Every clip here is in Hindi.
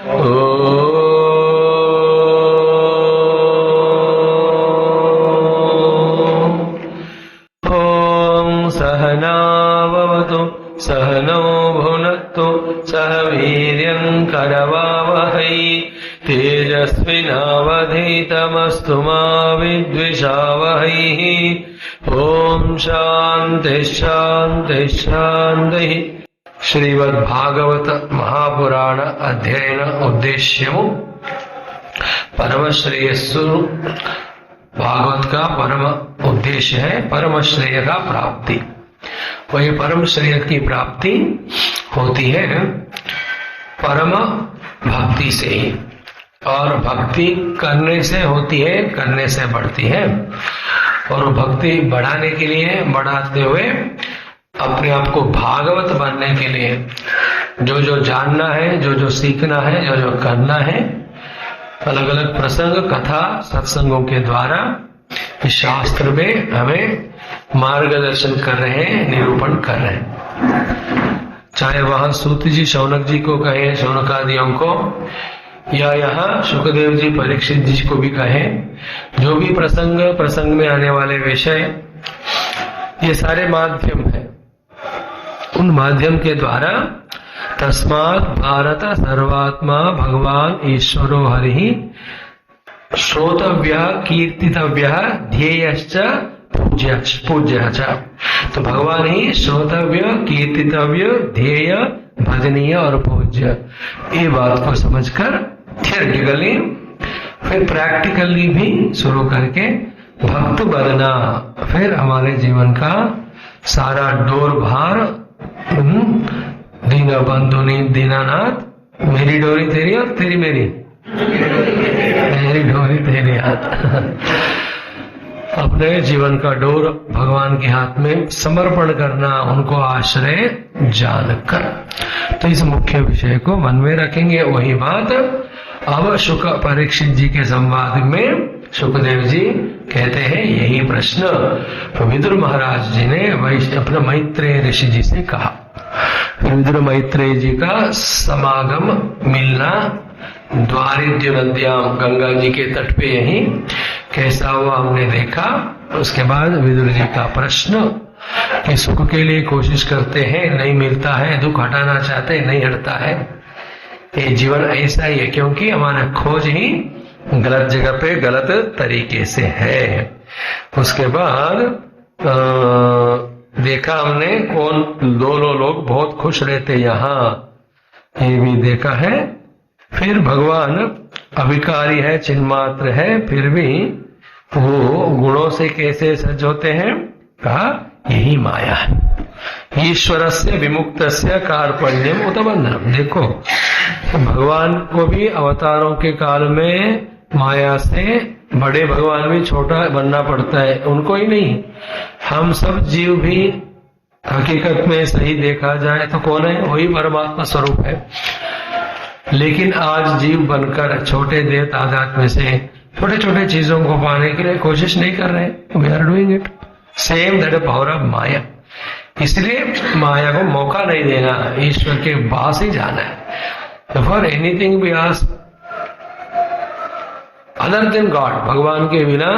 ॐ सहनाववतु सहनौ भुनक्तु सह वीर्यं करवावहै तेजस्विनावधीतमस्तु मा विद्विषावहै। ॐ शान्तिः शान्तिः शान्तिः। శ్రీమద్భాగవత మహాపురాణ అధ్యయన ఉద్దేశ్యము परम श्रेयस्सु। भागवत का परम उद्देश्य है परम श्रेय का प्राप्ति। वही परम श्रेय की प्राप्ति होती है परम भक्ति से ही, और भक्ति करने से होती है, करने से बढ़ती है। और भक्ति बढ़ाने के लिए, बढ़ाते हुए अपने आप को भागवत बनने के लिए जो जो जानना है, जो जो सीखना है, जो जो करना है, अलग अलग प्रसंग कथा सत्संगों के द्वारा इस शास्त्र में हमें मार्गदर्शन कर रहे हैं, निरूपण कर रहे हैं। चाहे वहां सूत जी शौनक जी को कहे, शौनकादियों को, या यहाँ सुखदेव जी परीक्षित जी को भी कहे, जो भी प्रसंग में आने वाले विषय, ये सारे माध्यम है। उन माध्यम के द्वारा तस्मात् भारत सर्वात्मा भगवान ईश्वरो हरि श्रोतव्य कीर्तितव्य ध्येयश्च पूज्यश्च। तो भगवान ही श्रोतव्य, कीर्तितव्य, ध्येय, भजनीय और पूज्य। ये बात को समझकर थियोरेटिकली फिर प्रैक्टिकली भी शुरू करके भक्त बनना, फिर हमारे जीवन का सारा डोर भार दीन बंधुनी दीनानाथ, मेरी डोरी तेरी और तेरी मेरी, मेरी डोरी तेरे हाथ। अपने जीवन का डोर भगवान के हाथ में समर्पण करना, उनको आश्रय जानकर। तो इस मुख्य विषय को मन में रखेंगे। वही बात अब शुक परीक्षित जी के संवाद में सुखदेव जी कहते हैं यही प्रश्न तो विदुर महाराज जी ने अपने मैत्रेय ऋषि जी से कहा। विदुर मैत्रेय जी का समागम मिलना द्वारिद्र्य नद्याम, गंगा जी के तट पे यही कैसा हुआ हमने देखा। उसके बाद विदुर जी का प्रश्न कि सुख के लिए कोशिश करते हैं, नहीं मिलता है, दुख हटाना चाहते हैं, नहीं हटता है। ये जीवन ऐसा ही है क्योंकि हमारा खोज ही गलत जगह पे गलत तरीके से है। उसके बाद देखा हमने कौन दोनों लोग बहुत खुश रहते यहाँ, ये भी देखा है। फिर भगवान अविकारी है, चिन्मात्र है, फिर भी वो गुणों से कैसे सज होते हैं, कहा यही माया है। ईश्वरस्य विमुक्तस्य कार्पण्यम उतबंधनम। देखो भगवान को भी अवतारों के काल में माया से बड़े भगवान भी छोटा बनना पड़ता है, उनको ही नहीं, हम सब जीव भी हकीकत में सही देखा जाए तो कौन है, वही परमात्मा स्वरूप है। लेकिन आज जीव बनकर छोटे देव तादाद में से छोटे छोटे चीजों को पाने के लिए कोशिश नहीं कर रहे, we are doing it same that power of maya. इसलिए माया को मौका नहीं देना, ईश्वर के पास ही जाना है। For anything we ask other than God, भगवान के बिना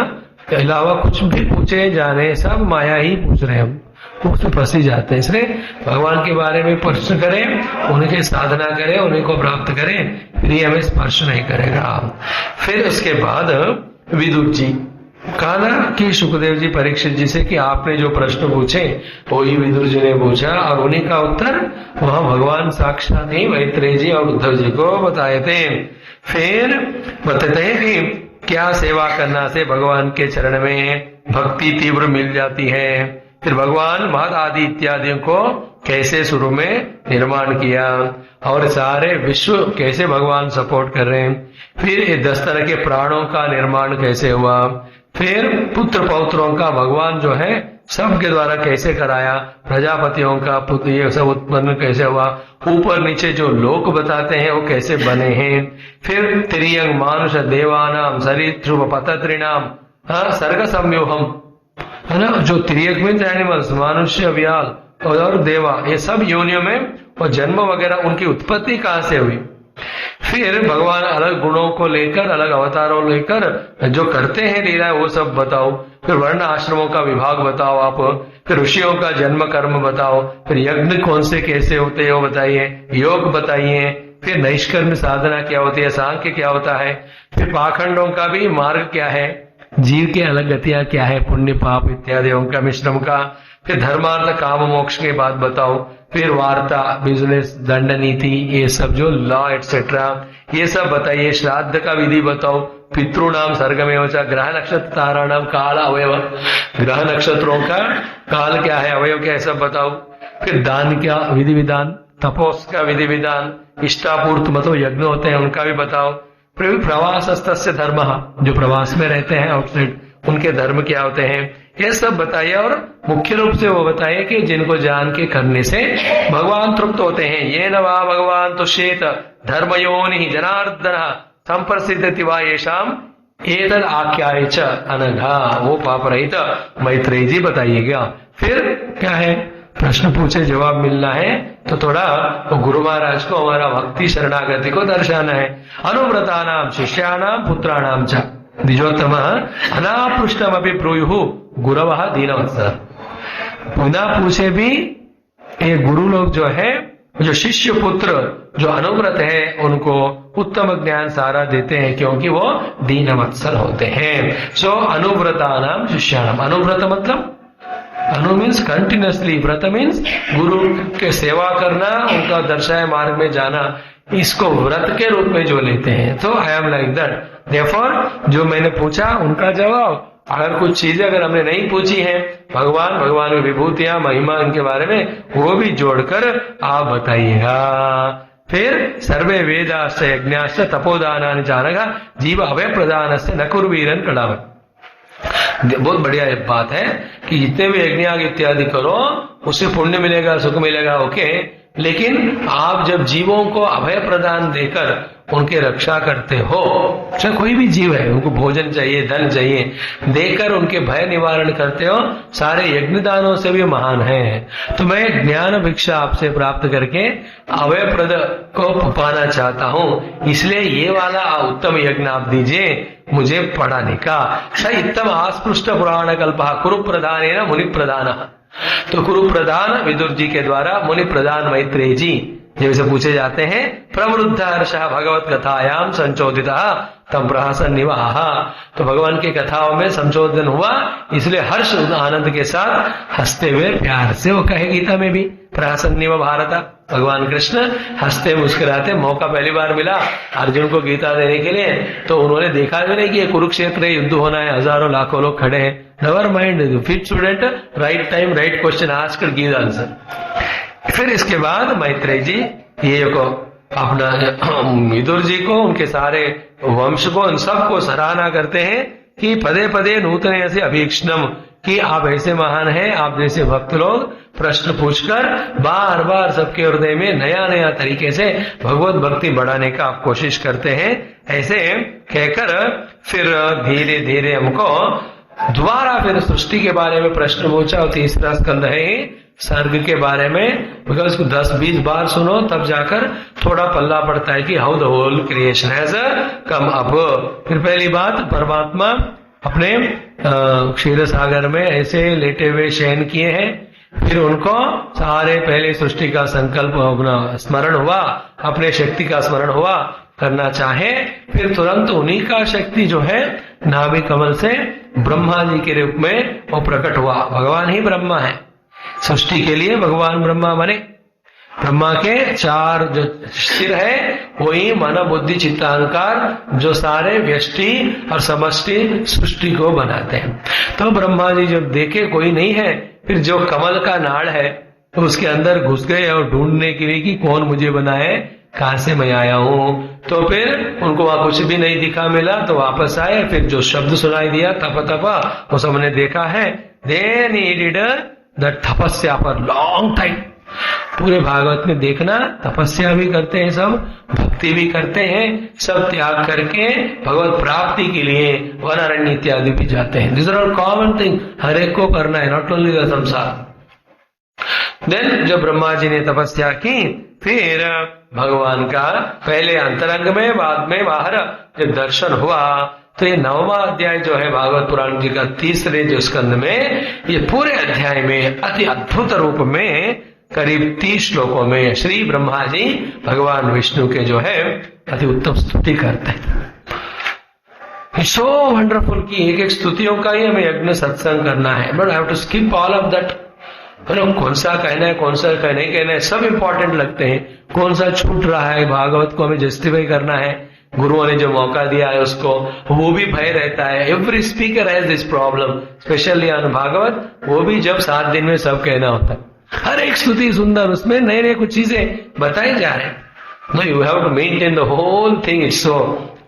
के अलावा कुछ भी पूछे जाने सब माया ही पूछ रहे हैं, हम उसमें फंसी जाते हैं। इसलिए भगवान के बारे में प्रश्न करें, उनकी साधना करें, उन्हीं को प्राप्त करें, फिर ये हमें स्पर्श नहीं करेगा। फिर उसके बाद विदुर जी कहा ना कि सुखदेव जी परीक्षित जी से कि आपने जो प्रश्न पूछे वही विदुर जी ने पूछा, और उन्हीं का उत्तर वहां भगवान साक्षात ही मैत्रेय जी और उद्धव जी को बताए थे। फिर बताते हैं कि क्या सेवा करना से भगवान के चरण में भक्ति तीव्र मिल जाती है। फिर भगवान महद आदि इत्यादियों को कैसे शुरू में निर्माण किया और सारे विश्व कैसे भगवान सपोर्ट कर रहे हैं। फिर ये 10 तरह के प्राणों का निर्माण कैसे हुआ। फिर पुत्र पौत्रों का भगवान जो है सबके द्वारा कैसे कराया, प्रजापतियों का पुत्र ये सब उत्पन्न कैसे हुआ, ऊपर नीचे जो लोक बताते हैं वो कैसे बने हैं। फिर त्रियंग मानुष देवानाम सरितृप पतत्रिणाम सर्ग संव्यूहम है ना, जो त्रियक मीन्स एनिमल्स, मनुष्य, व्याल और देवा, ये सब योनियों में और जन्म वगैरह उनकी उत्पत्ति कहां से हुई। फिर भगवान अलग गुणों को लेकर, अलग अवतारों लेकर जो करते हैं लीला, वो सब बताओ। फिर वर्ण आश्रमों का विभाग बताओ आप। फिर ऋषियों का जन्म कर्म बताओ। फिर यज्ञ कौन से कैसे होते हैं वो बताइए। योग बताइए। फिर नैष्कर्म साधना क्या होती है, सांख्य क्या होता है। फिर पाखंडों का भी मार्ग क्या है, जीव की अलग गतियां क्या है, पुण्य पाप इत्यादि का मिश्रम का। फिर धर्मार्थ काम मोक्ष के बाद बताओ। फिर वार्ता, बिजनेस, दंड नीति, ये सब जो लॉ एटसेट्रा, ये सब बताइए। श्राद्ध का विधि बताओ। पितृणाम सर्गमेवच, ग्रह नक्षत्र ताराणाम काल अवयव, ग्रह नक्षत्रों का काल क्या है, अवयव क्या है, सब बताओ। फिर दान क्या विधि विधान, तपोस का विधि विधान, इष्टापूर्त मतलब यज्ञ होते हैं उनका भी बताओ। फिर प्रवासस्तस्य धर्म, जो प्रवास में रहते हैं आउटसाइड, उनके धर्म क्या होते हैं, ये सब बताइए। और मुख्य रूप से वो बताइए कि जिनको जान के करने से भगवान तृप्त होते हैं। ये न वा भगवान तुष्येत धर्मयोनि जनार्दन संप्रसिद्धति वा येषाम एतद आख्याय च अनघा, वो पाप रहित मैत्रेय जी बताइएगा। फिर क्या है, प्रश्न पूछे जवाब मिलना है तो थोड़ा तो गुरु महाराज को हमारा भक्ति शरणागति को दर्शाना है। अनुव्रतानाम शिष्याणाम पुत्राणाम च द्विजोत्तम अनापृष्टम अभी ब्रूयु गुरवः दीनवत्सर। बिना पूछे भी ये गुरु लोग जो है, जो शिष्य पुत्र जो अनुव्रत है, उनको उत्तम ज्ञान सारा देते हैं, क्योंकि वो दीनवत्सल होते हैं। सो अनुव्रतानाम शिष्याणाम, अनुव्रत मतलब अनु मीन्स कंटिन्यूसली, व्रत मीन्स गुरु के सेवा करना, उनका दर्शाए मार्ग में जाना, इसको व्रत के रूप में जो लेते हैं। तो I am like that. Therefore जो मैंने पूछा उनका जवाब, अगर कुछ चीजें अगर हमने नहीं पूछी हैं, भगवान की विभूतियां, महिमा, इनके बारे में वो भी जोड़कर आप बताइएगा। फिर सर्वे वेदाश्च यज्ञाश्च तपोदानानि जानगा जीव अभय प्रदान से न कुर्वीरन कड़ावत। बहुत बढ़िया बात है कि जितने भी यज्ञ इत्यादि करो उससे पुण्य मिलेगा, सुख मिलेगा, ओके। लेकिन आप जब जीवों को अभय प्रदान देकर उनके रक्षा करते हो, चाहे कोई भी जीव है, उनको भोजन चाहिए, धन चाहिए, देकर उनके भय निवारण करते हो, सारे यज्ञ दानों से भी महान है। तो मैं ज्ञान भिक्षा आपसे प्राप्त करके अभय प्रद को पाना चाहता हूँ, इसलिए ये वाला उत्तम यज्ञ आप दीजिए मुझे पढ़ाने का। स इत्तम आस्पृष्ट पुराण कल्प कुरु प्रधान मुनि प्रधान। तो कुरु प्रधान विदुर जी के द्वारा मुनि प्रधान मैत्रेय जी जैसे पूछे जाते हैं, प्रवृद्ध हर्ष भगवत कथायाम संचोदिता तम प्रहसन निवाह। तो भगवान की कथाओं में संशोधन हुआ, इसलिए हर्ष आनंद के साथ हंसते हुए प्यार से वो कहे गीता में भी प्रहसन निव भारत। भगवान कृष्ण हंसते मुस्कुराते, मौका पहली बार मिला अर्जुन को गीता देने के लिए, तो उन्होंने देखा भी नहीं कि ये कुरुक्षेत्र युद्ध होना है, हजारों लाखों लोग खड़े हैं। Never mind, fit student, right time right question ask, give answer. फिर इसके बाद मैत्रेय जी ये को अपना विदुर जी को, उनके सारे वंश को, उन सबको सराहना करते हैं कि पदे पदे नूतन ऐसे अभीक्षणम, कि आप ऐसे महान हैं, आप जैसे भक्त लोग प्रश्न पूछकर बार बार सबके हृदय में नया नया तरीके से भगवत भक्ति बढ़ाने का आप कोशिश करते हैं। ऐसे कहकर फिर धीरे धीरे हमको दोबारा फिर सृष्टि के बारे में प्रश्न पूछा, और तीसरा स्कंद है सर्ग के बारे में। बिकॉज उसको 10-20 बार सुनो तब जाकर थोड़ा पल्ला पड़ता है कि how the whole creation has come up. फिर पहली बात, परमात्मा अपने क्षीर सागर में ऐसे लेटे हुए शयन किए हैं। फिर उनको सारे पहले सृष्टि का संकल्प अपना स्मरण हुआ, अपने शक्ति का स्मरण हुआ करना चाहे, फिर तुरंत उन्हीं का शक्ति जो है नाभि कमल से ब्रह्मा जी के रूप में वो प्रकट हुआ। भगवान ही ब्रह्मा है, सृष्टि के लिए भगवान ब्रह्मा बने। ब्रह्मा के 4 जो सिर है वही मन बुद्धि चित्ताहंकार जो सारे व्यष्टि और समष्टि सृष्टि को बनाते हैं। तो ब्रह्मा जी जब देखे कोई नहीं है, फिर जो कमल का नाड़ है तो उसके अंदर घुस गए और ढूंढने के लिए कि कौन मुझे बनाए, कहां से मैं आया हूं। तो फिर उनको वहां कुछ भी नहीं दिखा मिला, तो वापस आए। फिर जो शब्द सुनाई दिया तप तपा, वो सबने देखा है। They needed the तपस्या फॉर लॉन्ग टाइम। पूरे भागवत में देखना, तपस्या भी करते हैं सब, भक्ति भी करते हैं, सब त्याग करके भगवत प्राप्ति के लिए वन अरण्य इत्यादि भी जाते हैं। This are all common thing, हर एक को करना है, not only the sansar. Then जब ब्रह्मा जी ने तपस्या की, फिर भगवान का पहले अंतरंग में, बाद में बाहर जब दर्शन हुआ, तो ये 9वां अध्याय जो है भागवत पुराण जी का तीसरे जो स्कंद में, ये पूरे अध्याय में अति अद्भुत रूप में करीब 30 श्लोकों में श्री ब्रह्मा जी भगवान विष्णु के जो है अति उत्तम स्तुति करते हैं। सो वंडरफुल की एक एक स्तुतियों का ही हमें यज्ञ सत्संग करना है, but I have to skip all of that. कौन सा कहना है, कौन सा नहीं कहना है, सब इंपॉर्टेंट लगते हैं। कौन सा छूट रहा है, भागवत को हमें जस्टिफाई करना है, गुरुओं ने जो मौका दिया है उसको, वो भी भय रहता है। Every speaker has this problem, specially on Bhagavat, वो भी जब 7 दिन में सब कहना होता है। हर एक स्तुति सुंदर, उसमें नए नए कुछ चीजें बताई जा रहे हैं। No, you have to maintain the whole thing, it's so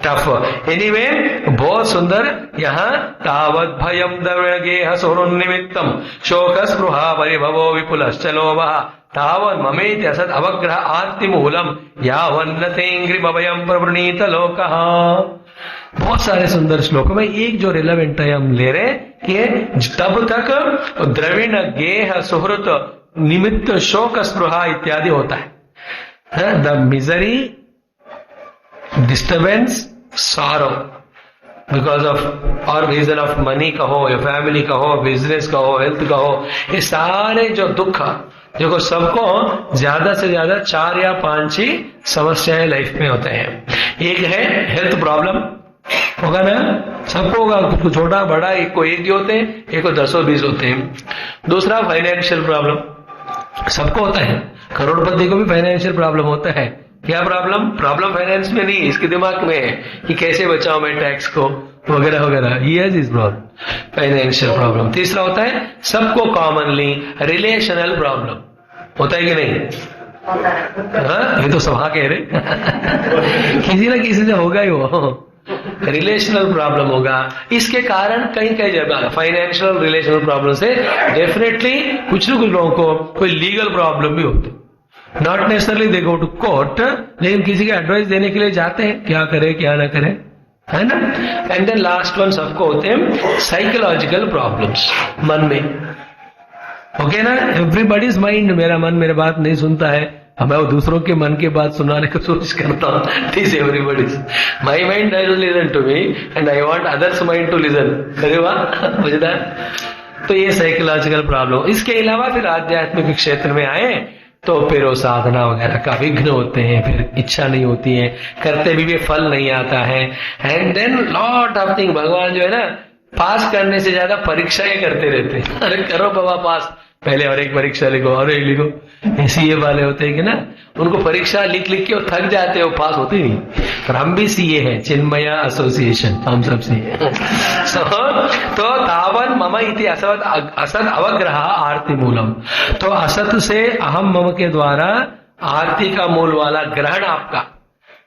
tough. Anyway, बहुत सुंदर। यहाँ तावत भयम दवेह सुहृन्निमित्तम शोक स्पृहा परिभवो विपुलश्च लोभः तावन् ममेति असत् अवग्रह आर्तिमूलम यावन्नतेंग्रिमभयम प्रवृणीत लोकः। बहुत सारे सुंदर श्लोकों में एक जो रिलेवेंट है हम ले रहे कि तब तक द्रविण गेह सुहृत निमित्त शोक स्पृहा इत्यादि होता है। The misery, disturbance, sorrow because of और रीजन ऑफ मनी कहो या फैमिली कहो, बिजनेस कहो, हेल्थ कहो, ये सारे जो दुख देखो सबको ज्यादा से ज्यादा 4 या 5 ही समस्याएं लाइफ में होते हैं। एक है हेल्थ प्रॉब्लम, होगा ना, सबको होगा, कुछ छोटा बड़ा, एक को एक ही होते हैं, एक को 10-20 होते हैं। दूसरा फाइनेंशियल प्रॉब्लम, सबको होता है। करोड़पति को भी फाइनेंशियल प्रॉब्लम होता है। क्या प्रॉब्लम? प्रॉब्लम फाइनेंस में नहीं, इसके दिमाग में है कि कैसे बचाओ मैं टैक्स को वगैरह वगैरह, ये है इस प्रॉब्लम, फाइनेंशियल प्रॉब्लम। तीसरा होता है सबको कॉमनली रिलेशनल प्रॉब्लम, होता है कि नहीं? हाँ, ये तो सभा कह रहे किसी ना किसी से होगा ही वो, रिलेशनल प्रॉब्लम होगा। इसके कारण कहीं कहीं जगह फाइनेंशियल रिलेशनल प्रॉब्लम से डेफिनेटली कुछ न कुछ लोगों को कोई लीगल प्रॉब्लम भी होती, not necessarily they go to court, लेकिन किसी के एडवाइस देने के लिए जाते हैं, क्या करे क्या ना करे, है ना। एंड देन लास्ट वन सबको होते हैं साइकोलॉजिकल प्रॉब्लम्स, मन में। ओके ना, एवरीबॉडीज माइंड, मेरा मन मेरे बात नहीं सुनता है, मैं वो दूसरों के मन की बात सुनाने की कोशिश करता हूँ। This everybody's, my mind doesn't listen to me and I want others mind to listen. अरे वाह, बुझदा। तो ये साइकोलॉजिकल प्रॉब्लम। इसके अलावा फिर आध्यात्मिक क्षेत्र में आए तो फिर वो साधना वगैरह का विघ्न होते हैं, फिर इच्छा नहीं होती है, करते भी फल नहीं आता है। And then lot of thing, भगवान जो है ना पास करने से ज्यादा परीक्षाएं करते रहते हैं। अरे करो बाबा पास, पहले और एक परीक्षा लिखो और एक लिखो। सीए वाले होते हैं कि ना, उनको परीक्षा लिख लिख के वो थक जाते हैं, वो पास होते नहीं। पर हम भी सीए हैं, चिन्मया एसोसिएशन, हम सब सीए। तो तावन मम इति असत अवग्रह आरती मूलम, तो असत से अहम मम के द्वारा आरती का मूल वाला ग्रहण आपका,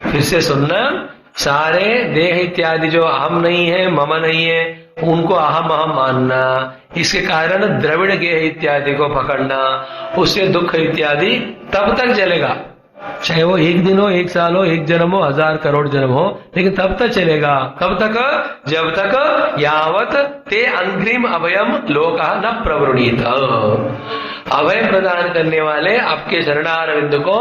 फिर से सुनना, सारे देह इत्यादि जो अहम नहीं है, मम नहीं है, उनको अहम अहम मानना, इसके कारण द्रविड़ गेह इत्यादि को पकड़ना, उससे दुख इत्यादि तब तक चलेगा, चाहे वो 1 दिन हो, 1 साल हो, 1 जन्म हो, 1000 करोड़ जन्म हो, लेकिन तब तक चलेगा। कब तक? जब तक यावत ते अंग्रिम अभयम लोका न प्रवृणीत, अभय प्रदान करने वाले आपके शरणारविंद को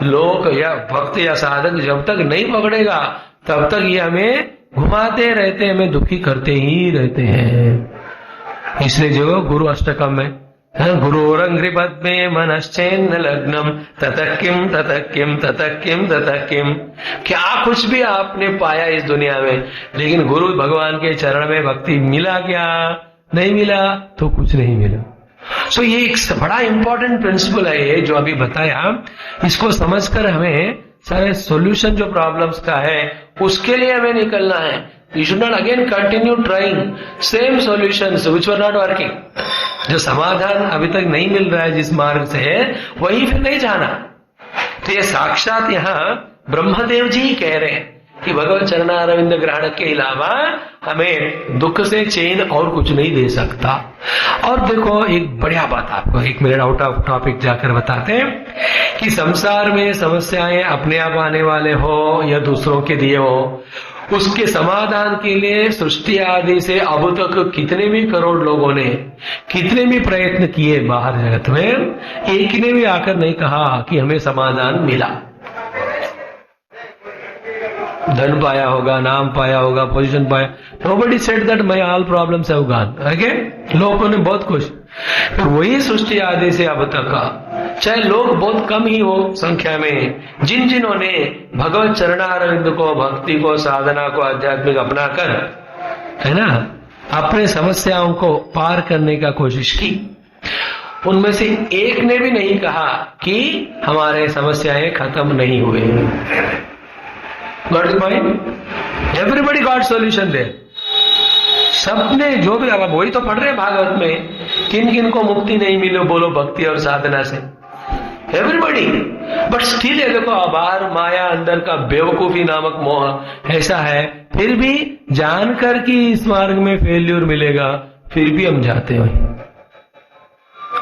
लोक या भक्त या साधक जब तक नहीं पकड़ेगा, तब तक ये हमें घुमाते रहते हैं, हमें दुखी करते ही रहते हैं। इसलिए जो गुरु अष्टकम में गुरुरंघ्रि पद्मे मनश्चेन्न लग्नम ततः किम ततः किम ततः किम ततः किम, क्या कुछ भी आपने पाया इस दुनिया में, लेकिन गुरु भगवान के चरण में भक्ति मिला क्या? नहीं मिला तो कुछ नहीं मिला। सो ये एक बड़ा इंपॉर्टेंट प्रिंसिपल है ये जो अभी बताया, इसको समझकर हमें सारे सॉल्यूशन जो प्रॉब्लम्स का है उसके लिए हमें निकलना है। You should not again continue trying same solutions which were not working. जो समाधान अभी तक नहीं मिल रहा है जिस मार्ग से, वही फिर नहीं जाना। तो ये साक्षात यहाँ ब्रह्मदेव जी ही कह रहे हैं कि भगवत चरणारविंद ग्रहण के अलावा हमें दुख से चैन और कुछ नहीं दे सकता। और देखो एक बढ़िया बात आपको 1 मिनट आउट ऑफ टॉपिक जाकर बताते हैं कि संसार में समस्याएं अपने आप आने वाले हो या दूसरों के दिए हो, उसके समाधान के लिए सृष्टि आदि से अब तक कितने भी करोड़ लोगों ने कितने भी प्रयत्न किए बाहर जगत में, एक ने भी आकर नहीं कहा कि हमें समाधान मिला। धन पाया होगा, नाम पाया होगा, पोजीशन पाया, nobody said that my all problems have gone. Okay, लोगों ने बहुत खुश। फिर वही सृष्टि आदि से अब तक का, चाहे लोग बहुत कम ही हो संख्या में, जिन्होंने भगवत चरणारविंद को, भक्ति को, साधना को, आध्यात्मिक अपना कर, है ना, अपने समस्याओं को पार करने का कोशिश की, उनमें से एक ने भी नहीं कहा कि हमारे समस्याएं खत्म नहीं हुए। Got the point? Everybody got solution they. सबने जो भी, अब वही तो पढ़ रहे भागवत में, किन किन को मुक्ति नहीं मिले बोलो भक्ति और साधना से? एवरीबडी। बट स्टिल ये देखो, अबार माया अंदर का बेवकूफी नामक मोह ऐसा है, फिर भी जानकर कि इस मार्ग में फेल्यूर मिलेगा, फिर भी हम जाते हैं।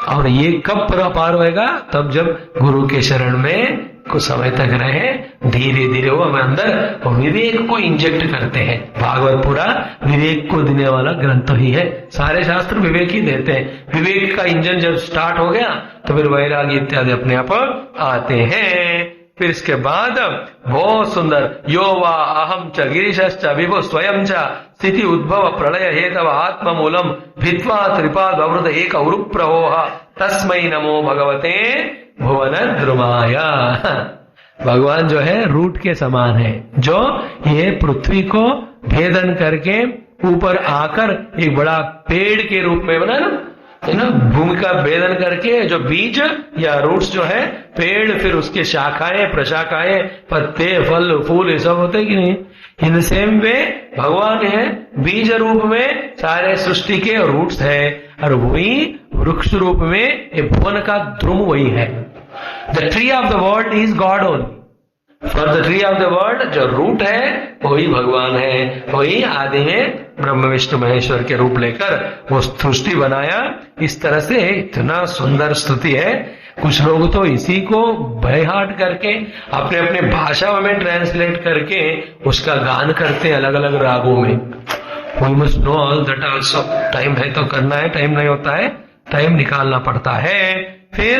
और ये कब पार होएगा? तब जब गुरु के शरण में कुछ समय तक रहे, धीरे धीरे वो हमें अंदर विवेक को इंजेक्ट करते हैं। भागवत पूरा विवेक को देने वाला ग्रंथ ही है, सारे शास्त्र विवेक ही देते हैं। विवेक का इंजन जब स्टार्ट हो गया तो फिर वैराग्य इत्यादि अपने आप आते हैं। फिर इसके बाद बहुत सुंदर, यो वा अहम च गिरीशश्च विभु स्वयं च स्थिति उद्भव प्रलय हेतव आत्ममूलम भित्वा त्रिपाद अवृत एक उरुप्रहोह तस्मै नमो भगवते भुवन द्रुमाय। भगवान जो है रूट के समान है, जो ये पृथ्वी को भेदन करके ऊपर आकर एक बड़ा पेड़ के रूप में बना ना, है ना, भूमि का भेदन करके जो बीज या रूट्स जो है, पेड़, फिर उसके शाखाएं, प्रशाखाएं, पत्ते, फल, फूल, ये सब होते कि नहीं? इन सेम वे भगवान है बीज रूप में, सारे सृष्टि के रूट्स है, और वही वृक्ष रूप में ये भुवन का ध्रुव वही है। The tree of the world is God only. For the tree of the world जो रूट है वही भगवान है, वही आदि में ब्रह्म विष्णु महेश्वर के रूप लेकर वो सृष्टि बनाया। इस तरह से इतना सुंदर स्तुति है। कुछ लोग तो इसी को बाय-हार्ट करके अपने अपने भाषा में ट्रांसलेट करके उसका गान करते हैं अलग अलग रागों में। We must know all that also. Time है तो करना है, टाइम नहीं होता है, टाइम निकालना पड़ता है। फिर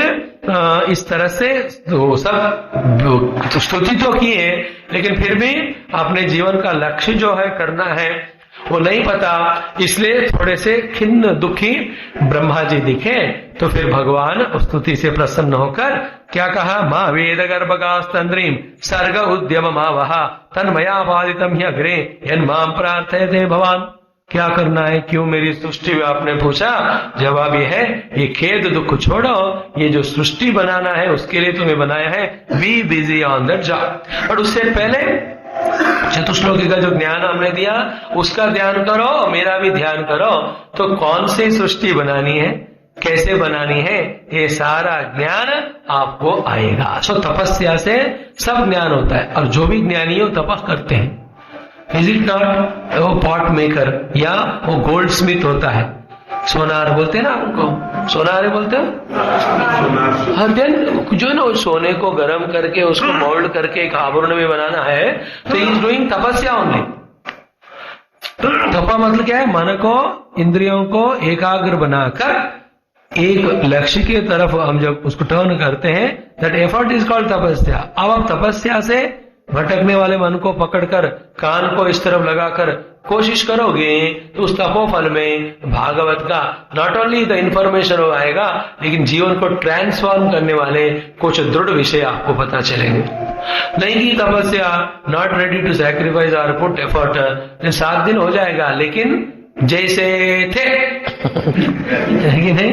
इस तरह से तो सब स्तुति तो की है, लेकिन फिर भी अपने जीवन का लक्ष्य जो है करना है वो नहीं पता, इसलिए थोड़े से खिन्न दुखी ब्रह्मा जी दिखे। तो फिर भगवान स्तुति से प्रसन्न होकर क्या कहा? माँ वेद गर्भगास्तंद्रीम सर्ग उद्यम मावहा तन्मया बाधितम ही अग्रे यन माम प्रार्थयते भवान। क्या करना है, क्यों मेरी सृष्टि में आपने पूछा? जवाब ये है, ये खेद दुख छोड़ो, ये जो सृष्टि बनाना है उसके लिए तुम्हें बनाया है। Be busy on that job. और उससे पहले चतुश्लोकी का जो ज्ञान हमने दिया उसका ध्यान करो, मेरा भी ध्यान करो। तो कौन सी सृष्टि बनानी है, कैसे बनानी है, ये सारा ज्ञान आपको आएगा। सो तपस्या से सब ज्ञान होता है, और जो भी ज्ञानी हो तपस करते हैं। Is it not? वो पॉट मेकर या वो गोल्ड स्मिथ होता है, सोनार बोलते हैं ना उनको, सोनार बोलते हैं। हर दिन जो ना सोने को गर्म करके उसको मोल्ड करके एक आभूषण में बनाना है, तो इज डूइंग तपस्या ओनली। तपा मतलब क्या है? मन को, इंद्रियों को एकाग्र बनाकर एक लक्ष्य की तरफ हम जब उसको टर्न करते हैं, दैट एफर्ट इज कॉल्ड तपस्या। अब आप तपस्या से भटकने वाले मन को पकड़कर कान को इस तरफ लगाकर कोशिश करोगे तो उस तपोफल में भागवत का नॉट ओनली द इंफॉर्मेशन आएगा, लेकिन जीवन को ट्रांसफॉर्म करने वाले कुछ दृढ़ विषय आपको पता चलेंगे। नहीं की तपस्या, नॉट रेडी टू सैक्रिफाइस और पुट एफर्ट, 7 दिन हो जाएगा, लेकिन जैसे थे कि नहीं?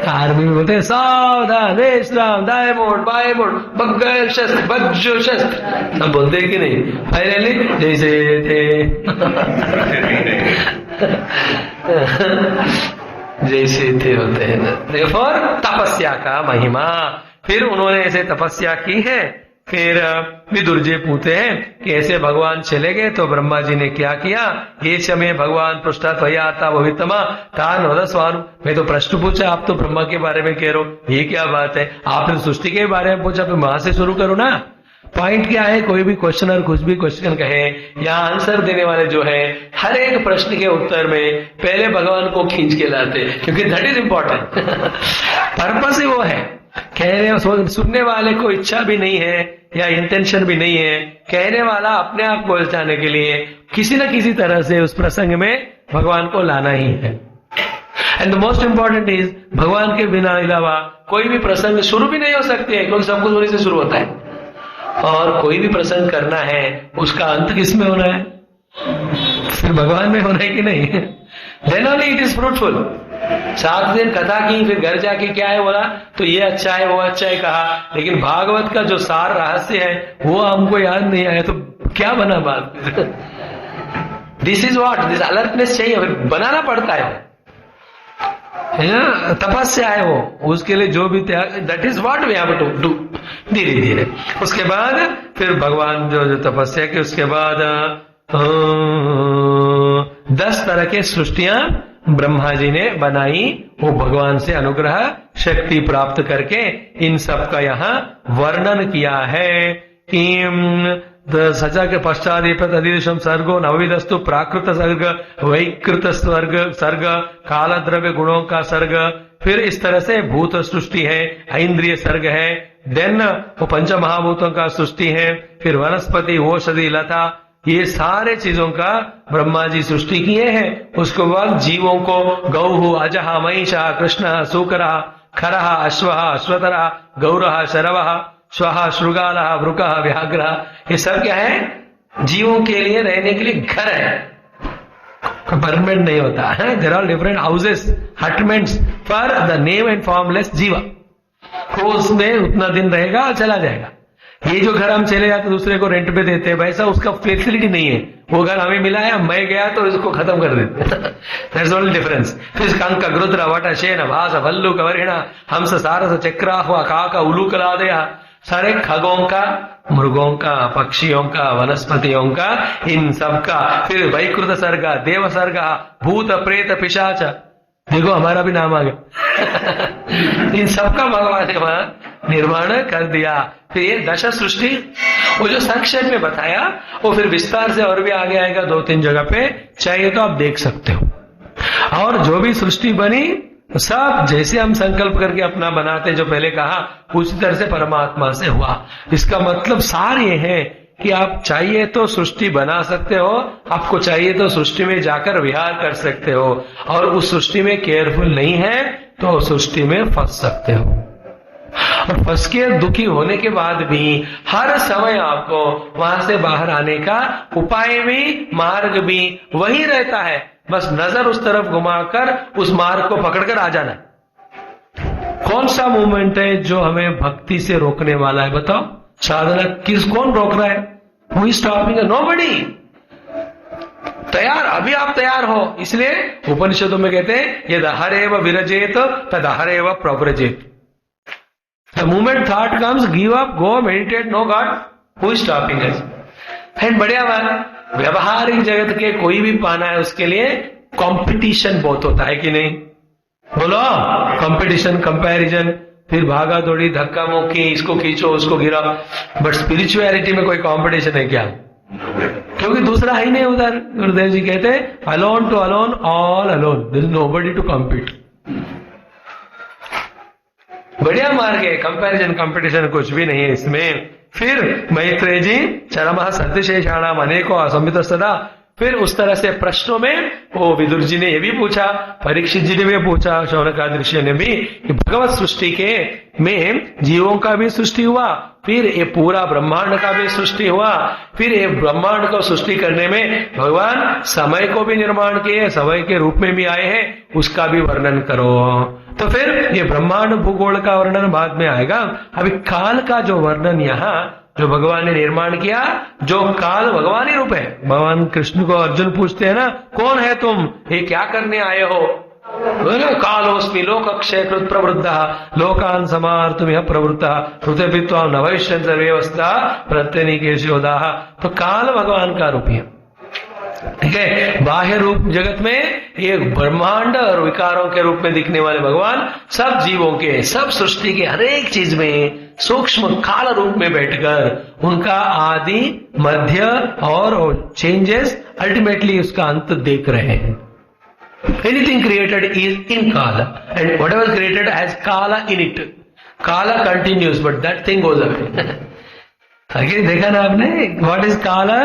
आर्मी में बोलते हैं सावधान, विश्राम, दाएं मोड़, बाएं मोड़, बग्गर शस्त्र, बज्जो शस्त्र, सब बोलते हैं कि नहीं? फाइनली जैसे थे जैसे थे होते हैं ना। देयरफॉर तपस्या का महिमा। फिर उन्होंने ऐसे तपस्या की है। फिर विदुर जी पूछते हैं कि ऐसे भगवान चले गए तो ब्रह्मा जी ने क्या किया? ये समय भगवान पृष्ठा त्वया आता भवितमा तान वदस्वान। मैं तो प्रश्न पूछा, आप तो ब्रह्मा के बारे में कह रहे हो, ये क्या बात है? आपने सृष्टि के बारे में पूछा, फिर वहां से शुरू करो ना। पॉइंट क्या है? कोई भी क्वेश्चनर कुछ भी क्वेश्चन कहे या आंसर देने वाले जो है, हर एक प्रश्न के उत्तर में पहले भगवान को खींच के लाते, क्योंकि दैट इज इंपॉर्टेंट। पर्पस ही वो है। सुनने वाले को इच्छा भी नहीं है या इंटेंशन भी नहीं है, कहने वाला अपने आप को उलझाने के लिए किसी न किसी तरह से उस प्रसंग में भगवान को लाना ही है। And the most important is, भगवान के बिना अलावा कोई भी प्रसंग शुरू भी नहीं हो सकते हैं, क्योंकि सब कुछ उन्हीं से शुरू होता है। और कोई भी प्रसंग करना है उसका अंत किस में होना है? फिर भगवान में होना है कि नहीं? Then only it is fruitful. 7 दिन कथा की, फिर घर जाके क्या है बोला तो ये अच्छा है वो अच्छा है कहा, लेकिन भागवत का जो सार रहस्य है वो हमको याद नहीं आया तो क्या बना बात? This is what, this alertness चाहिए, फिर बनाना पड़ता है ना, तपस्या है वो, उसके लिए जो भी त्याग, that is what we have to do धीरे धीरे। उसके बाद फिर भगवान जो तपस्या की, उसके बाद 10 तरह के सृष्टियां ब्रह्मा जी ने बनाई, वो भगवान से अनुग्रह शक्ति प्राप्त करके इन सब का यहाँ वर्णन किया है कि सजा के पश्चात तदीशम सर्गो नवविदस्तु प्राकृत सर्ग, वैकृत सर्ग, काल द्रव्य गुणों का सर्ग, फिर इस तरह से भूत सृष्टि है, इंद्रिय सर्ग है, देन वो पंच महाभूतों का सृष्टि है, फिर वनस्पति औषधि लता, ये सारे चीजों का ब्रह्मा जी सृष्टि किए हैं। उसके बाद जीवों को गौ, अजहा, महिषा, कृष्ण, सूकरा, खरहा, अश्वः, अश्वतरा, गौरः, शरवः, श्वः, शृगालः, वृकः, व्याघ्र, ये सब क्या है? जीवों के लिए रहने के लिए घर है, परमानेंट नहीं होता है। There are different houses, hutments for the name and formless जीवा। वो उसमें उतना दिन रहेगा और चला जाएगा। ये जो घर हम चले जाते दूसरे को रेंट पे देते हैं, वैसा उसका फैसिलिटी नहीं है। वो घर हमें मिला है, मैं गया तो इसको खत्म कर देते। That's only difference. फिर कंक, गृद्र, वट, शेन, भास, भल्लुक, वर्हिणा, हंस, सारस, चक्राह्वा, काक, उलूकलादय, सारे खगों का, मृगों का, पक्षियों का, वनस्पतियों का, इन सब का। फिर वैकृत सर्ग, देव सर्ग, भूत, प्रेत, पिशाच, देखो हमारा भी नाम आ गया। इन सब का भगवान ने वहां निर्माण कर दिया। फिर ये 10 सृष्टि, वो जो संक्षेप में बताया वो फिर विस्तार से और भी आगे आएगा 2-3 जगह पे, चाहिए तो आप देख सकते हो। और जो भी सृष्टि बनी सब जैसे हम संकल्प करके अपना बनाते, जो पहले कहा उसी तरह से परमात्मा से हुआ। इसका मतलब सार ये है कि आप चाहिए तो सृष्टि बना सकते हो, आपको चाहिए तो सृष्टि में जाकर विहार कर सकते हो, और उस सृष्टि में केयरफुल नहीं है तो सृष्टि में फंस सकते हो। और फंस के दुखी होने के बाद भी हर समय आपको वहां से बाहर आने का उपाय भी, मार्ग भी वही रहता है, बस नजर उस तरफ घुमाकर उस मार्ग को पकड़कर आ जाना। कौन सा मूवमेंट है जो हमें भक्ति से रोकने वाला है? बताओ, साधना कौन रोक रहा है? Who is stopping? Nobody। तैयार, अभी आप तैयार हो, इसलिए उपनिषदों में कहते हैं यद हरेव विरजेत तद हरेव प्रव्रजेत। The moment thought comes, give up, go meditate, no God, who is stopping us? And बढ़िया बात, व्यवहारिक जगत के कोई भी पाना है उसके लिए कंपटीशन बहुत होता है कि नहीं? बोलो, कंपटीशन, कंपैरिजन, फिर भागा दौड़ी, धक्का मुक्की, इसको खींचो उसको गिराओ। बट स्पिरिचुअलिटी में कोई कंपटीशन है क्या? क्योंकि दूसरा है ही नहीं उधर। गुरुदेव जी कहते हैं alone to alone, all alone, there is nobody to compete. बढ़िया मार्ग है, कंपैरिजन कंपटीशन कुछ भी नहीं है इसमें। फिर मैत्रेय जी चरमः सत्यशेषाणाम अनेको असंबित सदा, फिर उस तरह से प्रश्नों में वो विदुर जी ने ये भी पूछा, परीक्षित जी ने भी पूछा, शौनकादि ऋषि ने भी, कि भगवत सृष्टि के में जीवों का भी सृष्टि हुआ, फिर ये पूरा ब्रह्मांड का भी सृष्टि हुआ, फिर ये ब्रह्मांड को सृष्टि करने में भगवान समय को भी निर्माण किए, समय के रूप में भी आए हैं, उसका भी वर्णन करो। तो फिर ये ब्रह्मांड भूगोल का वर्णन बाद में आएगा। अभी काल का जो वर्णन यहाँ जो भगवान ने निर्माण किया, जो काल भगवान ही रूप है। भगवान कृष्ण को अर्जुन पूछते हैं ना, कौन है तुम, ये क्या करने आए हो? कालोस्मि लोकक्षय कृत प्रवृद्ध लोकान समार्तुम यह प्रवृत्त ऋतुभित्वा न भविष्यन् सर्वेवस्था प्रत्यनीकेशोदाः। तो काल भगवान का रूप है, ठीक है। बाह्य रूप जगत में एक ब्रह्मांड और विकारों के रूप में दिखने वाले भगवान सब जीवों के, सब सृष्टि के हर एक चीज में सूक्ष्म काल रूप में बैठकर उनका आदि, मध्य और चेंजेस, अल्टीमेटली उसका अंत देख रहे हैं। Anything created is in Kala and whatever created has Kala in it. काला continuous but that thing goes away. आगे देखा ना आपने, व्हाट इज काला?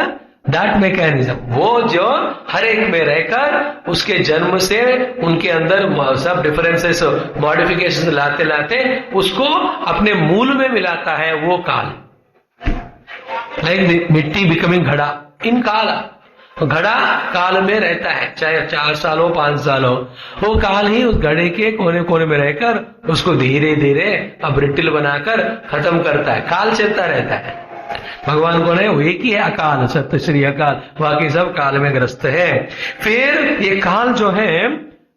दैट मैकेनिज्म, वो जो हर एक में रहकर उसके जन्म से उनके अंदर सब डिफरेंसेस मॉडिफिकेशन लाते लाते उसको अपने मूल में मिलाता है, वो काल। लाइक मिट्टी बिकमिंग घड़ा इन काला, घड़ा काल में रहता है, चाहे 4 साल हो 5 साल हो, वो काल ही उस घड़े के कोने कोने में रहकर उसको धीरे धीरे अब ब्रिटिल बनाकर खत्म करता है। काल चलता रहता है। भगवान कौन है? वो एक ही है, अकाल, सत्य श्री अकाल, बाकी सब काल में ग्रस्त है। फिर ये काल जो है,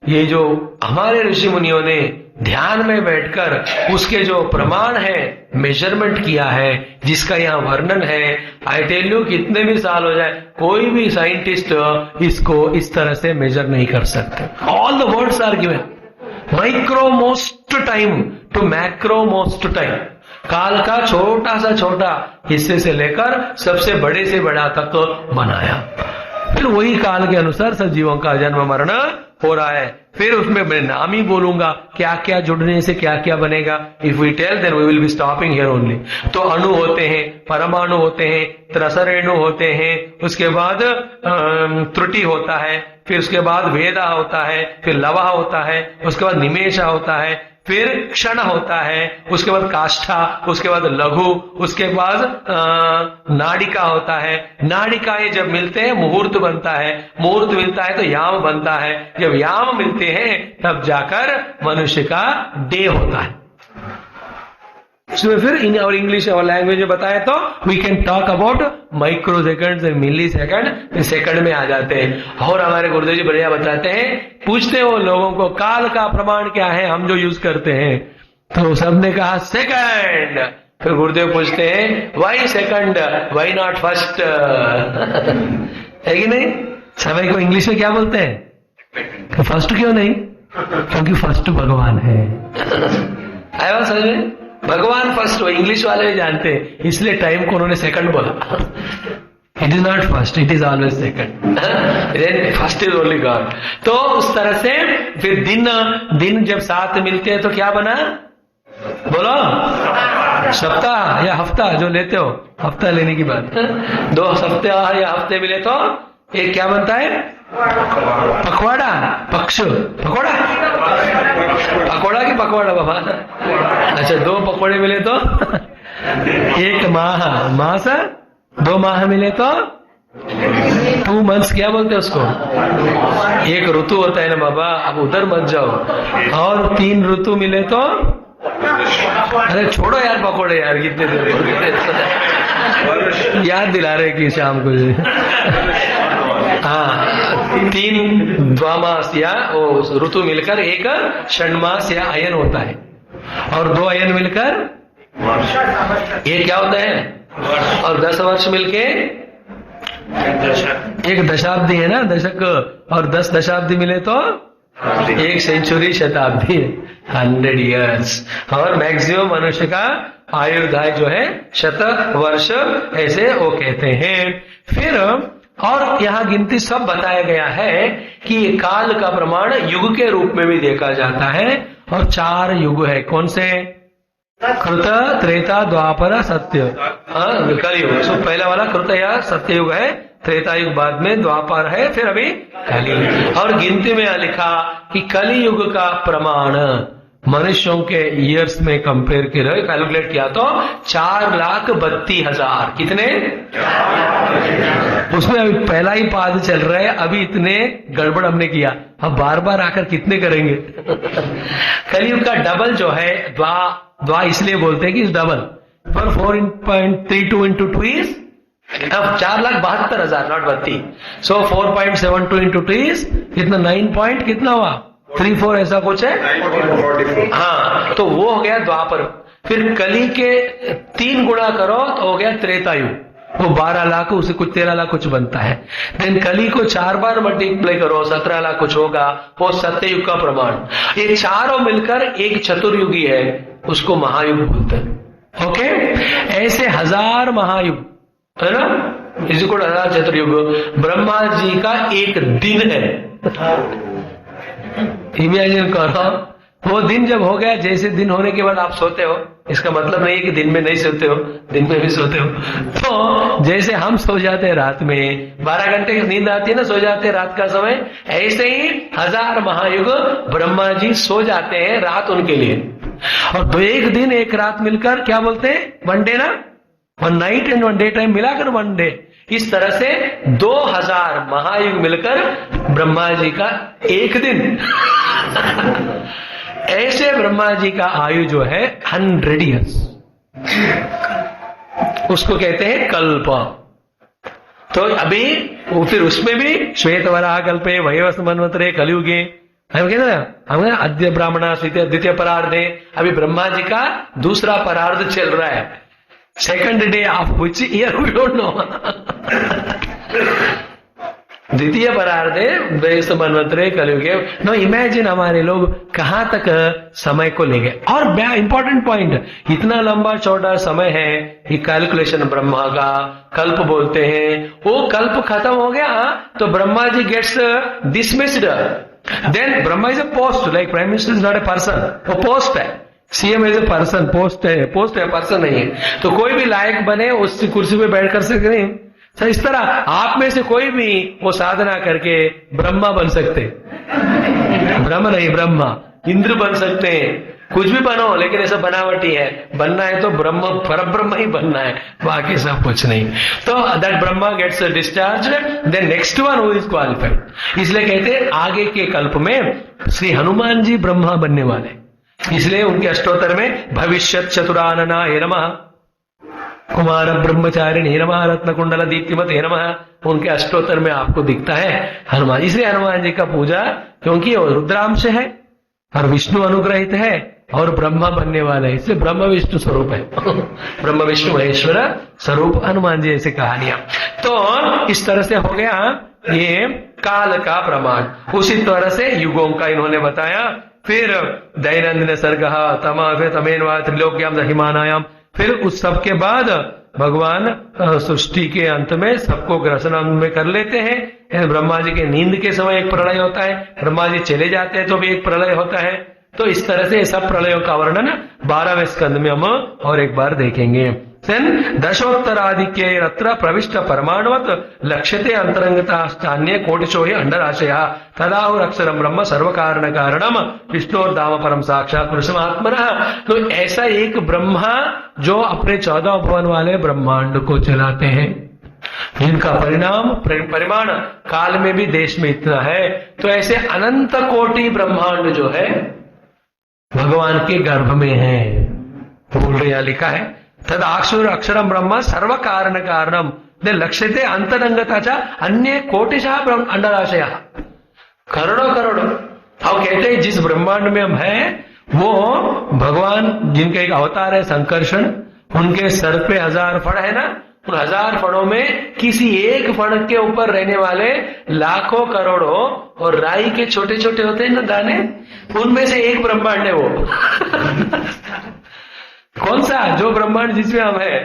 ये जो हमारे ऋषि मुनियों ने ध्यान में बैठकर उसके जो प्रमाण है, मेजरमेंट किया है, जिसका यहाँ वर्णन है, आई टेल यू कितने भी साल हो जाए कोई भी साइंटिस्ट इसको इस तरह से मेजर नहीं कर सकते। All the words are given, micro most time to macro most time, काल का छोटा सा छोटा हिस्से से लेकर सबसे बड़े से बड़ा तक बनाया। फिर वही काल के अनुसार सब जीवों का जन्म मरण हो रहा है। फिर उसमें मैं नाम ही बोलूंगा, क्या क्या जुड़ने से क्या क्या बनेगा। If we tell then we will be stopping here only. तो अणु होते हैं, परमाणु होते हैं, त्रसरेणु होते हैं, उसके बाद त्रुटि होता है, फिर उसके बाद वेदा होता है, फिर लवा होता है, उसके बाद निमेषा होता है, फिर क्षण होता है, उसके बाद काष्ठा, उसके बाद लघु, उसके बाद नाड़िका होता है। नाड़िकाएं जब मिलते हैं मुहूर्त बनता है, मुहूर्त मिलता है तो याम बनता है, जब याम मिलते हैं तब जाकर मनुष्य का डे होता है। उसमें फिर इन और इंग्लिश और लैंग्वेज में बताया तो we can talk about micro second and milli second, second में आ जाते हैं। और हमारे गुरुदेव जी बढ़िया बताते हैं, पूछते हो लोगों को काल का प्रमाण क्या है हम जो यूज करते हैं, तो सबने कहा सेकंड। फिर गुरुदेव पूछते हैं why second, why not first? है कि नहीं? सभी को इंग्लिश में क्या बोलते हैं? फर्स्ट क्यों नहीं? क्योंकि फर्स्ट भगवान है। आया बात समझ में? भगवान फर्स्ट, वो इंग्लिश वाले भी जानते हैं, इसलिए टाइम को उन्होंने सेकंड बोला। It is not first, it is always second, first is only God. तो उस तरह से फिर दिन जब साथ मिलते हैं तो क्या बना? बोलो, सप्ताह या हफ्ता जो लेते हो, हफ्ता लेने की बात, 2 सप्ताह या हफ्ते मिले तो एक क्या बनता है? पखवाड़ा, पक्ष, पकौड़ा, पकौड़ा की पकवाड़ा बाबा। अच्छा, 2 पकौड़े मिले तो 1 माह, माह से 2 माह मिले तो 2 मंथ्स, क्या बोलते हैं उसको? 1 ऋतु होता है ना बाबा, अब उधर मत जाओ। और 3 ऋतु मिले तो, अरे छोड़ो यार पकौड़े यार, कितने देर याद दिला रहे कि शाम को। हाँ, 3 द्वामास या ऋतु मिलकर 1 षण्मास या अयन होता है, और 2 अयन मिलकर ये क्या होता है? और 10 वर्ष मिलके 1 दशाब्दी है ना, दशक, और 10 दशाब्दी मिले तो 1 सेंचुरी, शताब्दी, 100 ईयर्स। और मैक्सिमम मनुष्य का आयुर्दाय जो है 100 वर्ष, ऐसे वो कहते हैं। फिर और यहाँ गिनती सब बताया गया है कि काल का प्रमाण युग के रूप में भी देखा जाता है, और 4 युग है। कौन से? कृत, त्रेता, द्वापर, सत्य, कलयुग। सो पहला वाला कृत या सत्य युग है, त्रेता युग बाद में, द्वापर है, फिर अभी कलयुग। और गिनती में लिखा कि कलयुग का प्रमाण मनुष्यों के ईयर्स में कंपेयर किया, कैलकुलेट किया तो 4,32,000। कितने? उसमें अभी पहला ही पाद चल रहा है, अभी इतने गड़बड़ हमने किया, अब बार बार आकर कितने करेंगे? कलयुग का डबल जो है, द्वा इसलिए बोलते हैं कि इस डबल पर 4.32 into 2 is 4,72,000, not 32। So 4.72 into 2 is कितना? 9 point कितना हुआ? 34 ऐसा कुछ है। हाँ, तो वो हो गया द्वापर। फिर कली के 3 गुणा करो तो हो गया त्रेतायुग, वो 12 लाख, उसे कुछ 13 लाख कुछ बनता है। देन कली को 4 बार मल्टीप्लाई करो, 17 लाख कुछ होगा, वो सत्ययुग का प्रमाण। ये चारों मिलकर एक चतुर्युगी है, उसको महायुग बोलते हैं। ओके, ऐसे 1000 महायुग है ना, इसी को 1000 चतुर्युग। ब्रह्मा जी का एक दिन है। इमेजिन करो, वो दिन जब हो गया, जैसे दिन होने के बाद आप सोते हो, इसका मतलब नहीं है कि दिन में नहीं सोते हो, दिन में भी सोते हो। तो जैसे हम सो जाते हैं रात में, 12 घंटे की नींद आती है ना, सो जाते हैं रात का समय, ऐसे ही 1000 महायुग ब्रह्मा जी सो जाते हैं रात उनके लिए। और तो एक दिन एक रात मिलकर क्या बोलते हैं, वन डे ना, one night and one day time मिलाकर वन डे। इस तरह से 2000 महायुग मिलकर ब्रह्मा जी का एक दिन। ऐसे ब्रह्मा जी का आयु जो है 100 ईयर्स, उसको कहते हैं कल्प। तो अभी वो फिर उसमें भी श्वेत वराह कल्पे वैवस्वत मन्वंतरे कलियुगे, हम कहते ना, हम अद्य ब्राह्मणा द्वितीय परार्धे, अभी ब्रह्मा जी का दूसरा परार्ध चल रहा है, second day of which year we don't know. द्वितीय परार्धे वैवस्वत मन्वंतरे कलियुगे। नो इमेजिन हमारे लोग कहां तक समय को ले गए। और इंपॉर्टेंट पॉइंट, इतना लंबा चौड़ा समय है, ये कैलकुलेशन ब्रह्मा का कल्प बोलते हैं। वो कल्प खत्म हो गया तो Brahma ji gets dismissed. Then Brahma is a post, like prime minister is not a person, वो पोस्ट है। CM is a person, post है, पर्सन नहीं है। तो कोई भी लायक बने उस कुर्सी पे बैठ कर सकते नहीं। तो इस तरह आप में से कोई भी वो साधना करके ब्रह्मा बन सकते, ब्रह्म नहीं ब्रह्मा, इंद्र बन सकते हैं, कुछ भी बनो, लेकिन ऐसा बनावटी है। बनना है तो ब्रह्म, परब्रह्म ही बनना है, बाकी सब कुछ नहीं। तो that Brahma gets discharge, then next one who is qualified. इसलिए कहते हैं आगे के कल्प में श्री हनुमान जी ब्रह्मा बनने वाले, इसलिए उनके अष्टोत्तर में भविष्यत चतुरानना हे नमः, कुमार ब्रह्मचारिणी नमः, रत्न कुंडल दीप्तिमत हे नमः, उनके अष्टोत्तर में आपको दिखता है हनुमान। इसलिए हनुमान जी का पूजा, क्योंकि वो रुद्रांश है और विष्णु अनुग्रहित है और ब्रह्मा बनने वाला है, इसलिए ब्रह्म विष्णु स्वरूप है। ब्रह्म विष्णु महेश्वर स्वरूप हनुमान जी, ऐसी कहानियां। तो इस तरह से हो गया ये काल का प्रमाण। उसी तरह से युगों का इन्होंने बताया। फिर दैनंदिन सर्ग तमा, फिर तमेनवा त्रिलोक्याम दहिमानायाम। फिर उस सब के बाद भगवान सृष्टि के अंत में सबको ग्रसन में कर लेते हैं। ब्रह्मा जी के नींद के समय एक प्रलय होता है, ब्रह्मा जी चले जाते हैं तो भी एक प्रलय होता है। तो इस तरह से सब प्रलयों का वर्णन 12वें स्कंद में हम और एक बार देखेंगे। दशोत्तराधिक्ये अत्र प्रविष्ट परमाणुवत लक्ष्यते अंतरंगतान्य कोटिशो ही अंडराशया तदाहुरक्षरम ब्रह्म सर्व कारण कारणम विष्णुर्धाम परम साक्षात पुरुषमात्मनः। तो ऐसा एक ब्रह्मा जो अपने 14 भुवन वाले ब्रह्मांड को चलाते हैं, इनका परिमाण काल में भी देश में इतना है। तो ऐसे अनंत कोटि ब्रह्मांड जो है भगवान के गर्भ में है। बोल रहे यहां लिखा है तद अक्षरम ब्रह्म सर्व कारण कारणम लक्ष्यते अंतरंगता अन्य कोटिशः अंडराशय, करोड़ों करोड़ों। अब कहते हैं जिस ब्रह्मांड में हम हैं वो भगवान जिनका एक अवतार है संकर्षण, उनके सर पे 1000 फण है ना, उन 1000 फणों में किसी एक फण के ऊपर रहने वाले लाखों करोड़ों, और राई के छोटे छोटे होते हैं ना दाने, उनमें से एक ब्रह्मांड है वो। कौन सा? जो ब्रह्मांड जिसमें हम है।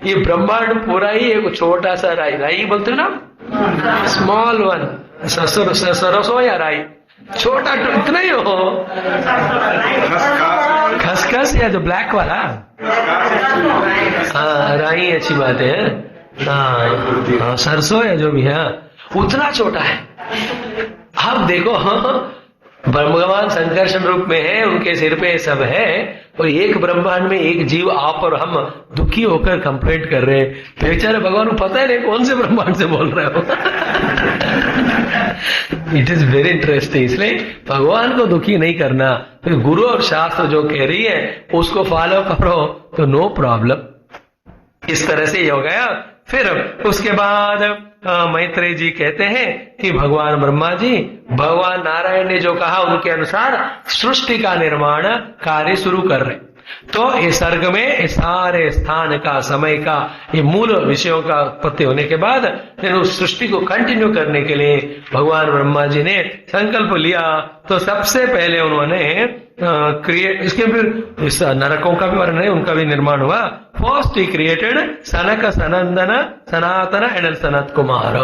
ये ब्रह्मांड पूरा ही एक छोटा सा राई बोलते हो ना, स्मॉल वन, सरसों या राई, छोटा इतना ही हो। खसखस या जो ब्लैक वाला, हाँ राई अच्छी बात है। हाँ सरसों या जो भी है उतना छोटा है। अब देखो भगवान संकर्षण रूप में है, उनके सिर पे सब है, और एक ब्रह्मांड में एक जीव आप और हम दुखी होकर कंप्लेंट कर रहे हैं। बेचारे भगवान को पता है नहीं कौन से ब्रह्मांड से बोल रहे हो। It is very interesting. इसलिए भगवान को दुखी नहीं करना, तो गुरु और शास्त्र जो कह रही है उसको फॉलो करो तो नो प्रॉब्लम। इस तरह से ये हो गया। फिर उसके बाद मैत्रेय जी कहते हैं कि भगवान ब्रह्मा जी, भगवान नारायण ने जो कहा उनके अनुसार सृष्टि का निर्माण कार्य शुरू कर रहे। तो इस सर्ग में इस सारे स्थान का, समय का, ये मूल विषयों का उत्पत्ति होने के बाद फिर उस सृष्टि को कंटिन्यू करने के लिए भगवान ब्रह्मा जी ने संकल्प लिया। तो सबसे पहले उन्होंने क्रिएट, इसके फिर इस नरकों का भी वर्णन है, उनका भी निर्माण हुआ। फर्स्ट ही क्रिएटेड सनक, सनंदन, सनातन एंड सनत कुमार।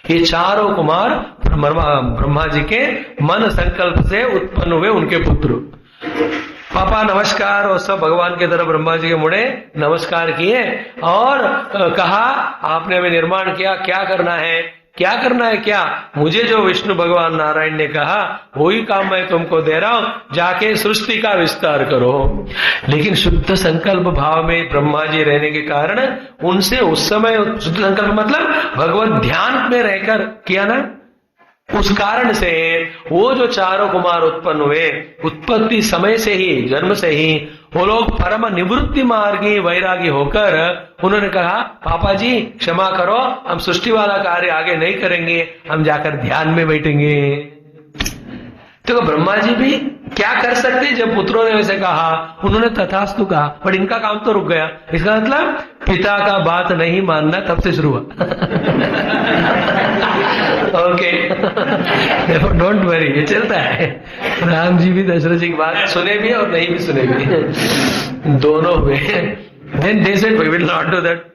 ये चारों कुमार ब्रह्मा जी के मन संकल्प से उत्पन्न हुए उनके पुत्र। पापा नमस्कार, और सब भगवान के तरफ ब्रह्मा जी के मुड़े नमस्कार किए और कहा आपने हमें निर्माण किया, क्या करना है, क्या करना है, क्या मुझे जो विष्णु भगवान नारायण ने कहा वही काम मैं तुमको दे रहा हूं, जाके सृष्टि का विस्तार करो। लेकिन शुद्ध संकल्प भाव में ब्रह्मा जी रहने के कारण उनसे उस समय शुद्ध संकल्प मतलब भगवत ध्यान में रहकर किया ना, उस कारण से वो जो चारों कुमार उत्पन्न हुए, उत्पत्ति समय से ही, जन्म से ही वो लोग परम निवृत्ति मार्गी वैरागी होकर उन्होंने कहा पापा जी क्षमा करो, हम सृष्टि वाला कार्य आगे नहीं करेंगे, हम जाकर ध्यान में बैठेंगे। तो ब्रह्मा जी भी क्या कर सकते, जब पुत्रों ने वैसे कहा, उन्होंने तथास्तु कहा, पर इनका काम तो रुक गया। इसका मतलब पिता का बात नहीं मानना तब से शुरू हुआ। ओके, डोंट वरी, ये चलता है। राम जी भी दशरथ जी की बात सुने भी और नहीं भी सुने भी, दोनों हुए। Then they said we will not do that.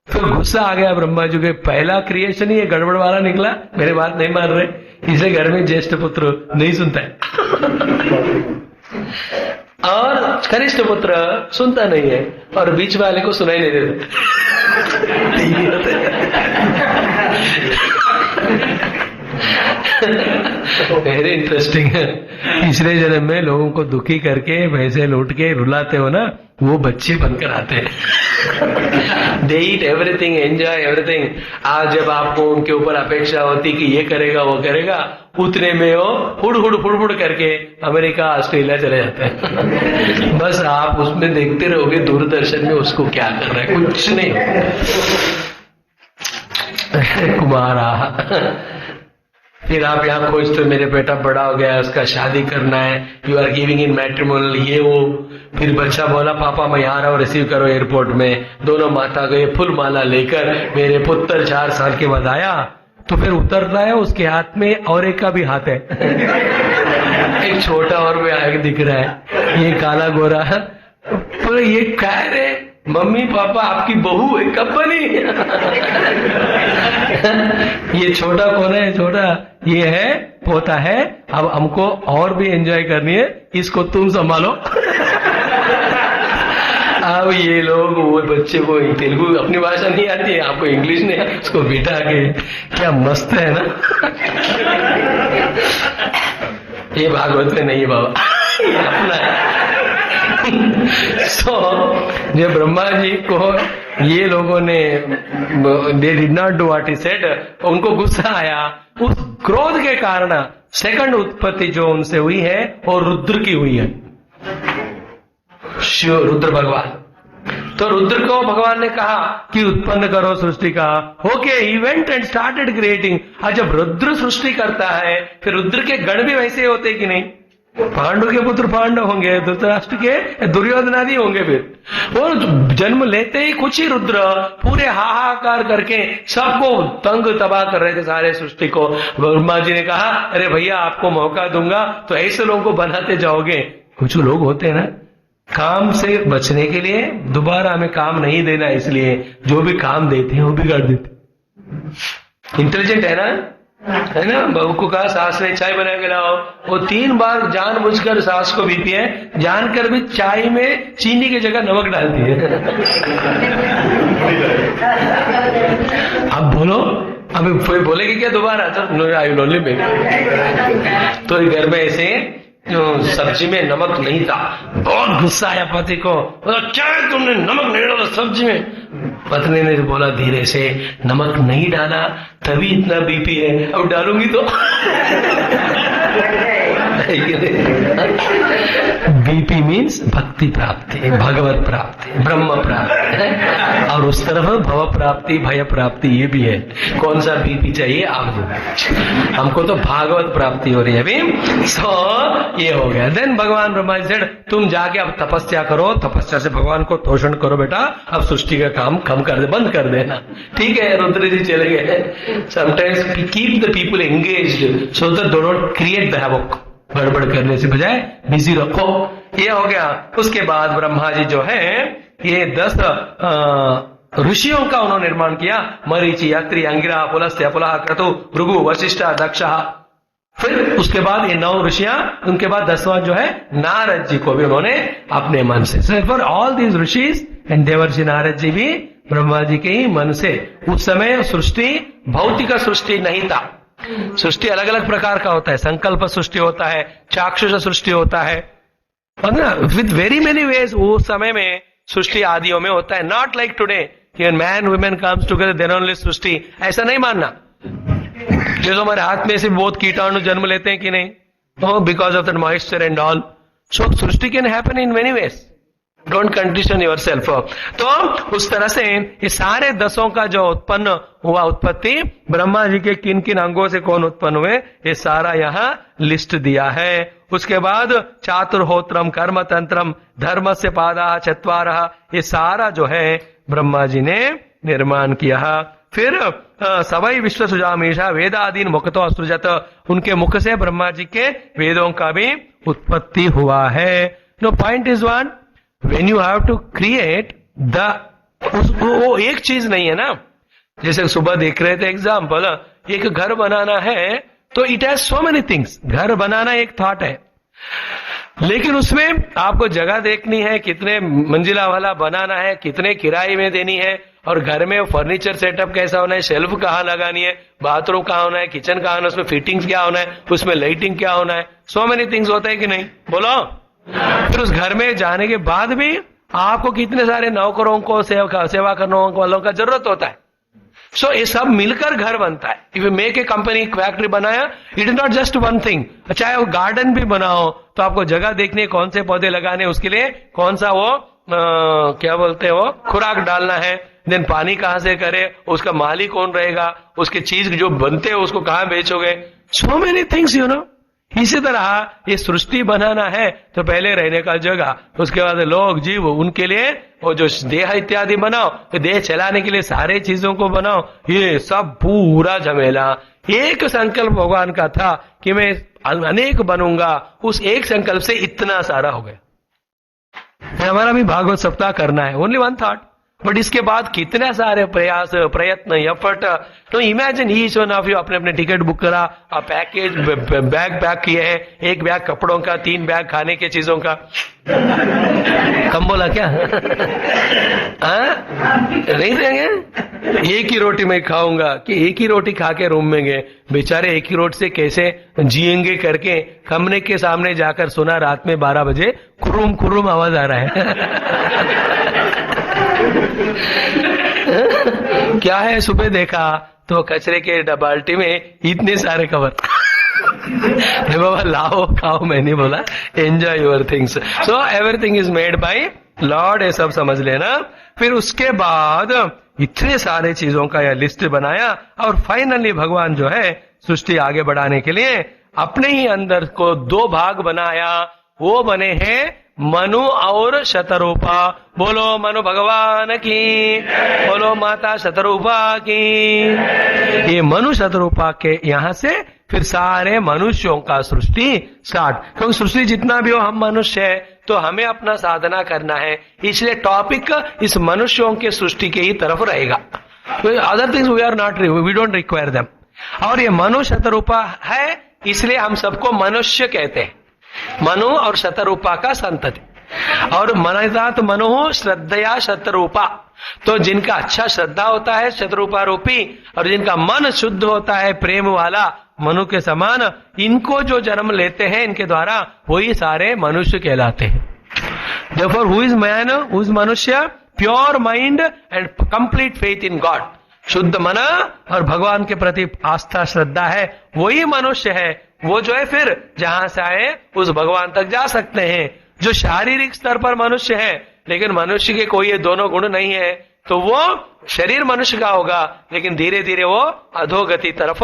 तो गुस्सा आ गया ब्रह्मा जी के, पहला क्रिएशन ही ये गड़बड़ वाला निकला, मेरे बात नहीं मान रहे, इसे घर में ज्येष्ठ पुत्र नहीं सुनता है और कनिष्ठ पुत्र सुनता नहीं है, और बीच वाले को सुनाई नहीं देता। वेरी इंटरेस्टिंग है। तीसरे जन्म में लोगों को दुखी करके पैसे लूट के रुलाते हो ना, वो बच्चे बनकर आते हैं। दे ईट एवरीथिंग, एंजॉय एवरीथिंग। आज जब आपको उनके ऊपर अपेक्षा होती कि ये करेगा वो करेगा, उतने में वो हुड़ करके अमेरिका ऑस्ट्रेलिया चले जाते हैं। बस आप उसमें देखते रहोगे दूरदर्शन में उसको क्या कर रहा है, कुछ नहीं। कुमारा, फिर आप यहाँ खोजते, मेरे बेटा बड़ा हो गया, उसका शादी करना है, you are giving in matrimonial, ये वो। फिर बच्चा बोला पापा मैं यहाँ रहा हूँ, रिसीव करो एयरपोर्ट में। दोनों माता गए फुल माला लेकर, मेरे पुत्र 4 साल के बाद आया, तो फिर उतर रहा है, उसके हाथ में और एक का भी हाथ है। एक छोटा और भी आगे दिख रहा है, ये काला गोरा। तो ये क्या रे, मम्मी पापा आपकी बहू है, कब बनी? ये छोटा कौन है? छोटा ये है, पोता है। अब हमको और भी एंजॉय करनी है, इसको तुम संभालो। अब ये लोग, वो बच्चे को तेलुगु अपनी भाषा नहीं आती है, आपको इंग्लिश नहीं, उसको बिठा के, क्या मस्त है ना। ये भागवत में नहीं है बाबा, अपना है। So, जब ब्रह्मा जी को ये लोगों ने they did not do what he said, उनको गुस्सा आया। उस क्रोध के कारण सेकंड उत्पत्ति जो उनसे हुई है वो रुद्र की हुई है, शिव रुद्र भगवान। तो रुद्र को भगवान ने कहा कि उत्पन्न करो सृष्टि का। Okay, he went and started creating. और जब रुद्र सृष्टि करता है, फिर रुद्र के गण भी वैसे होते कि नहीं? पांडु के पुत्र पांडव होंगे, धृतराष्ट्र के दुर्योधनादि होंगे। फिर वो जन्म लेते ही कुछ ही रुद्र पूरे हाहाकार करके सबको तंग तबाह कर रहे थे, सारे सृष्टि को। ब्रह्मा जी ने कहा अरे भैया आपको मौका दूंगा तो ऐसे लोगों को बनाते जाओगे। कुछ लोग होते हैं ना, काम से बचने के लिए दोबारा हमें काम नहीं देना, इसलिए जो भी काम देते हैं वो बिगाड़ देते। इंटेलिजेंट है ना, बहू को कहा सास ने चाय बना के लाओ, वो 3 बार जानबूझकर सास को पीती है, जानकर भी चाय में चीनी की जगह नमक डालती है। अब बोलो, अभी बोलेगी क्या दोबारा? तो घर में ऐसे सब्जी में नमक नहीं था, बहुत गुस्सा आया पति को, क्या तुमने नमक नहीं डाला सब्जी में? पत्नी ने बोला धीरे से, नमक नहीं डाला तभी इतना बीपी है, अब डालूंगी तो। बीपी मीन्स भक्ति प्राप्ति, भगवत प्राप्ति, ब्रह्म प्राप्ति, और उस तरफ भव प्राप्ति, भय प्राप्ति, ये भी है। कौन सा बीपी चाहिए आप? हमको तो भागवत प्राप्ति हो रही है अभी। सो ये हो गया। देन भगवान ब्रह्मा जी सेड, तुम जाके अब तपस्या करो, तपस्या से भगवान को तोषण करो बेटा, अब सृष्टि का काम कम कर दे, बंद कर देना। ठीक है, रुद्र जी चले गए। Sometimes keep the people engaged so that they don't create the havoc. गड़बड़ करने से बजाय बिजी रखो। ये हो गया। उसके बाद ब्रह्मा जी जो है ये 10 ऋषियों का उन्होंने निर्माण किया। मरीचि, अत्रि, अंगिरा, पुलस्त्य, पुलह, क्रतु, भृगु, वशिष्ठ, दक्ष। फिर उसके बाद ये 9 ऋषियां, उनके बाद 10वां जो है नारद जी को भी उन्होंने अपने मन से, so for all these rishis and देवर्षि नारद जी भी ब्रह्मा जी के ही मन से। उस समय सृष्टि भौतिक सृष्टि नहीं था, सृष्टि अलग अलग प्रकार का होता है, संकल्प सृष्टि होता है, चाक्षुष सृष्टि होता है, और ना विद वेरी मेनी वेज उस समय में सृष्टि आदियों में होता है। नॉट लाइक टुडे कि man women comes together then only srishti, ऐसा नहीं मानना। जैसे हमारे हाथ में से बहुत कीटाणु जन्म लेते हैं कि नहीं, because of the moisture and all, so Srishti can happen in many ways, don't condition your self. तो उस तरह से ये सारे 10 का जो उत्पन्न हुआ उत्पत्ति, ब्रह्मा जी के किन किन अंगों से कौन उत्पन्न हुए, ये सारा यहाँ लिस्ट दिया है। उसके बाद चातुर्होत्रम कर्म तंत्रम धर्म से पादा चत्वारः, ये सारा जो है ब्रह्मा जी ने निर्माण किया। फिर सवै विश्व सुजामीषा वेदादीन मुखतो असृजत, उनके मुख से ब्रह्मा जी के वेदों का भी उत्पत्ति हुआ है। No point is one, when you have to create वो एक चीज नहीं है ना। जैसे सुबह देख रहे थे एग्जाम्पल, एक घर बनाना है तो it has so many things. घर बनाना एक थॉट है, लेकिन उसमें आपको जगह देखनी है, कितने मंजिला वाला बनाना है, कितने किराए में देनी है, और घर में फर्नीचर सेटअप कैसा होना है, शेल्फ कहाँ लगानी है, बाथरूम कहाँ होना है, किचन कहाँ होना है, उसमें फिटिंग्स क्या होना है, उसमें लाइटिंग क्या होना है, सो मेनी थिंग्स होता है कि नहीं, बोलो। फिर उस घर में जाने के बाद भी आपको कितने सारे नौकरों को सेवा करने वालों का जरूरत होता है। सो ये सब मिलकर घर बनता है। If you make a company, factory बनाया, it is not just one thing. चाहे वो गार्डन भी बनाओ तो आपको जगह देखनी है, कौन से पौधे लगाने, उसके लिए कौन सा वो क्या बोलते हैं वो खुराक डालना है, देन पानी कहां से करे, उसका मालिक कौन रहेगा, उसके चीज जो बनते हैं उसको कहां बेचोगे, so many things you know. इसी तरह ये सृष्टि बनाना है तो पहले रहने का जगह, उसके बाद लोग जीव, उनके लिए वो जो देह इत्यादि बनाओ, तो देह चलाने के लिए सारे चीजों को बनाओ, ये सब पूरा झमेला। एक संकल्प भगवान का था कि मैं अनेक बनूंगा, उस एक संकल्प से इतना सारा हो गया। हमारा भी भागवत सप्ताह करना है, ओनली वन थॉट, बट इसके बाद कितने सारे प्रयास, प्रयत्न, एफर्ट। तो imagine each one of you अपने अपने टिकट बुक करा, पैकेज बैग पैक किए हैं, एक बैग कपड़ों का, 3 बैग खाने के चीजों का। कम बोला क्या? नहीं देंगे, एक ही रोटी मैं खाऊंगा, कि एक ही रोटी खा के रूम में गए बेचारे, एक ही रोटी से कैसे जिएंगे करके कमरे के सामने जाकर सुना रात में 12 बजे खुरुम खुरुम आवाज आ रहा है। क्या है, सुबह देखा तो कचरे के बाल्टी में इतने सारे कवर। बाबा लाओ खाओ, मैंने बोला enjoy your things. So everything is made by Lord, ये सब समझ लेना। फिर उसके बाद इतने सारे चीजों का यह लिस्ट बनाया, और फाइनली भगवान जो है सृष्टि आगे बढ़ाने के लिए अपने ही अंदर को 2 भाग बनाया। वो बने हैं मनु और शतरूपा। बोलो मनु भगवान की, बोलो माता शतरूपा की। ये मनु शतरूपा के यहां से फिर सारे मनुष्यों का सृष्टि स्टार्ट, क्योंकि सृष्टि जितना भी हो, हम मनुष्य है तो हमें अपना साधना करना है, इसलिए टॉपिक इस मनुष्यों के सृष्टि के ही तरफ रहेगा। Other things we are not, we don't require them. और ये मनु शतरूपा है, इसलिए हम सबको मनुष्य कहते हैं। मनु और शतरूपा का संतति, और मनजात मनु श्रद्धया शतरूपा, तो जिनका अच्छा श्रद्धा होता है शतरूपा रूपी, और जिनका मन शुद्ध होता है प्रेम वाला मनु के समान, इनको जो जन्म लेते हैं इनके द्वारा वही सारे मनुष्य कहलाते हैं। Therefore, who is man? Who is मनुष्य? Pure mind and complete faith in God. शुद्ध मन और भगवान के प्रति आस्था श्रद्धा है, वही मनुष्य है। वो जो है फिर जहां से आए उस भगवान तक जा सकते हैं। जो शारीरिक स्तर पर मनुष्य है, लेकिन मनुष्य के कोई ये दोनों गुण नहीं है, तो वो शरीर मनुष्य का होगा, लेकिन धीरे धीरे वो अधोगति तरफ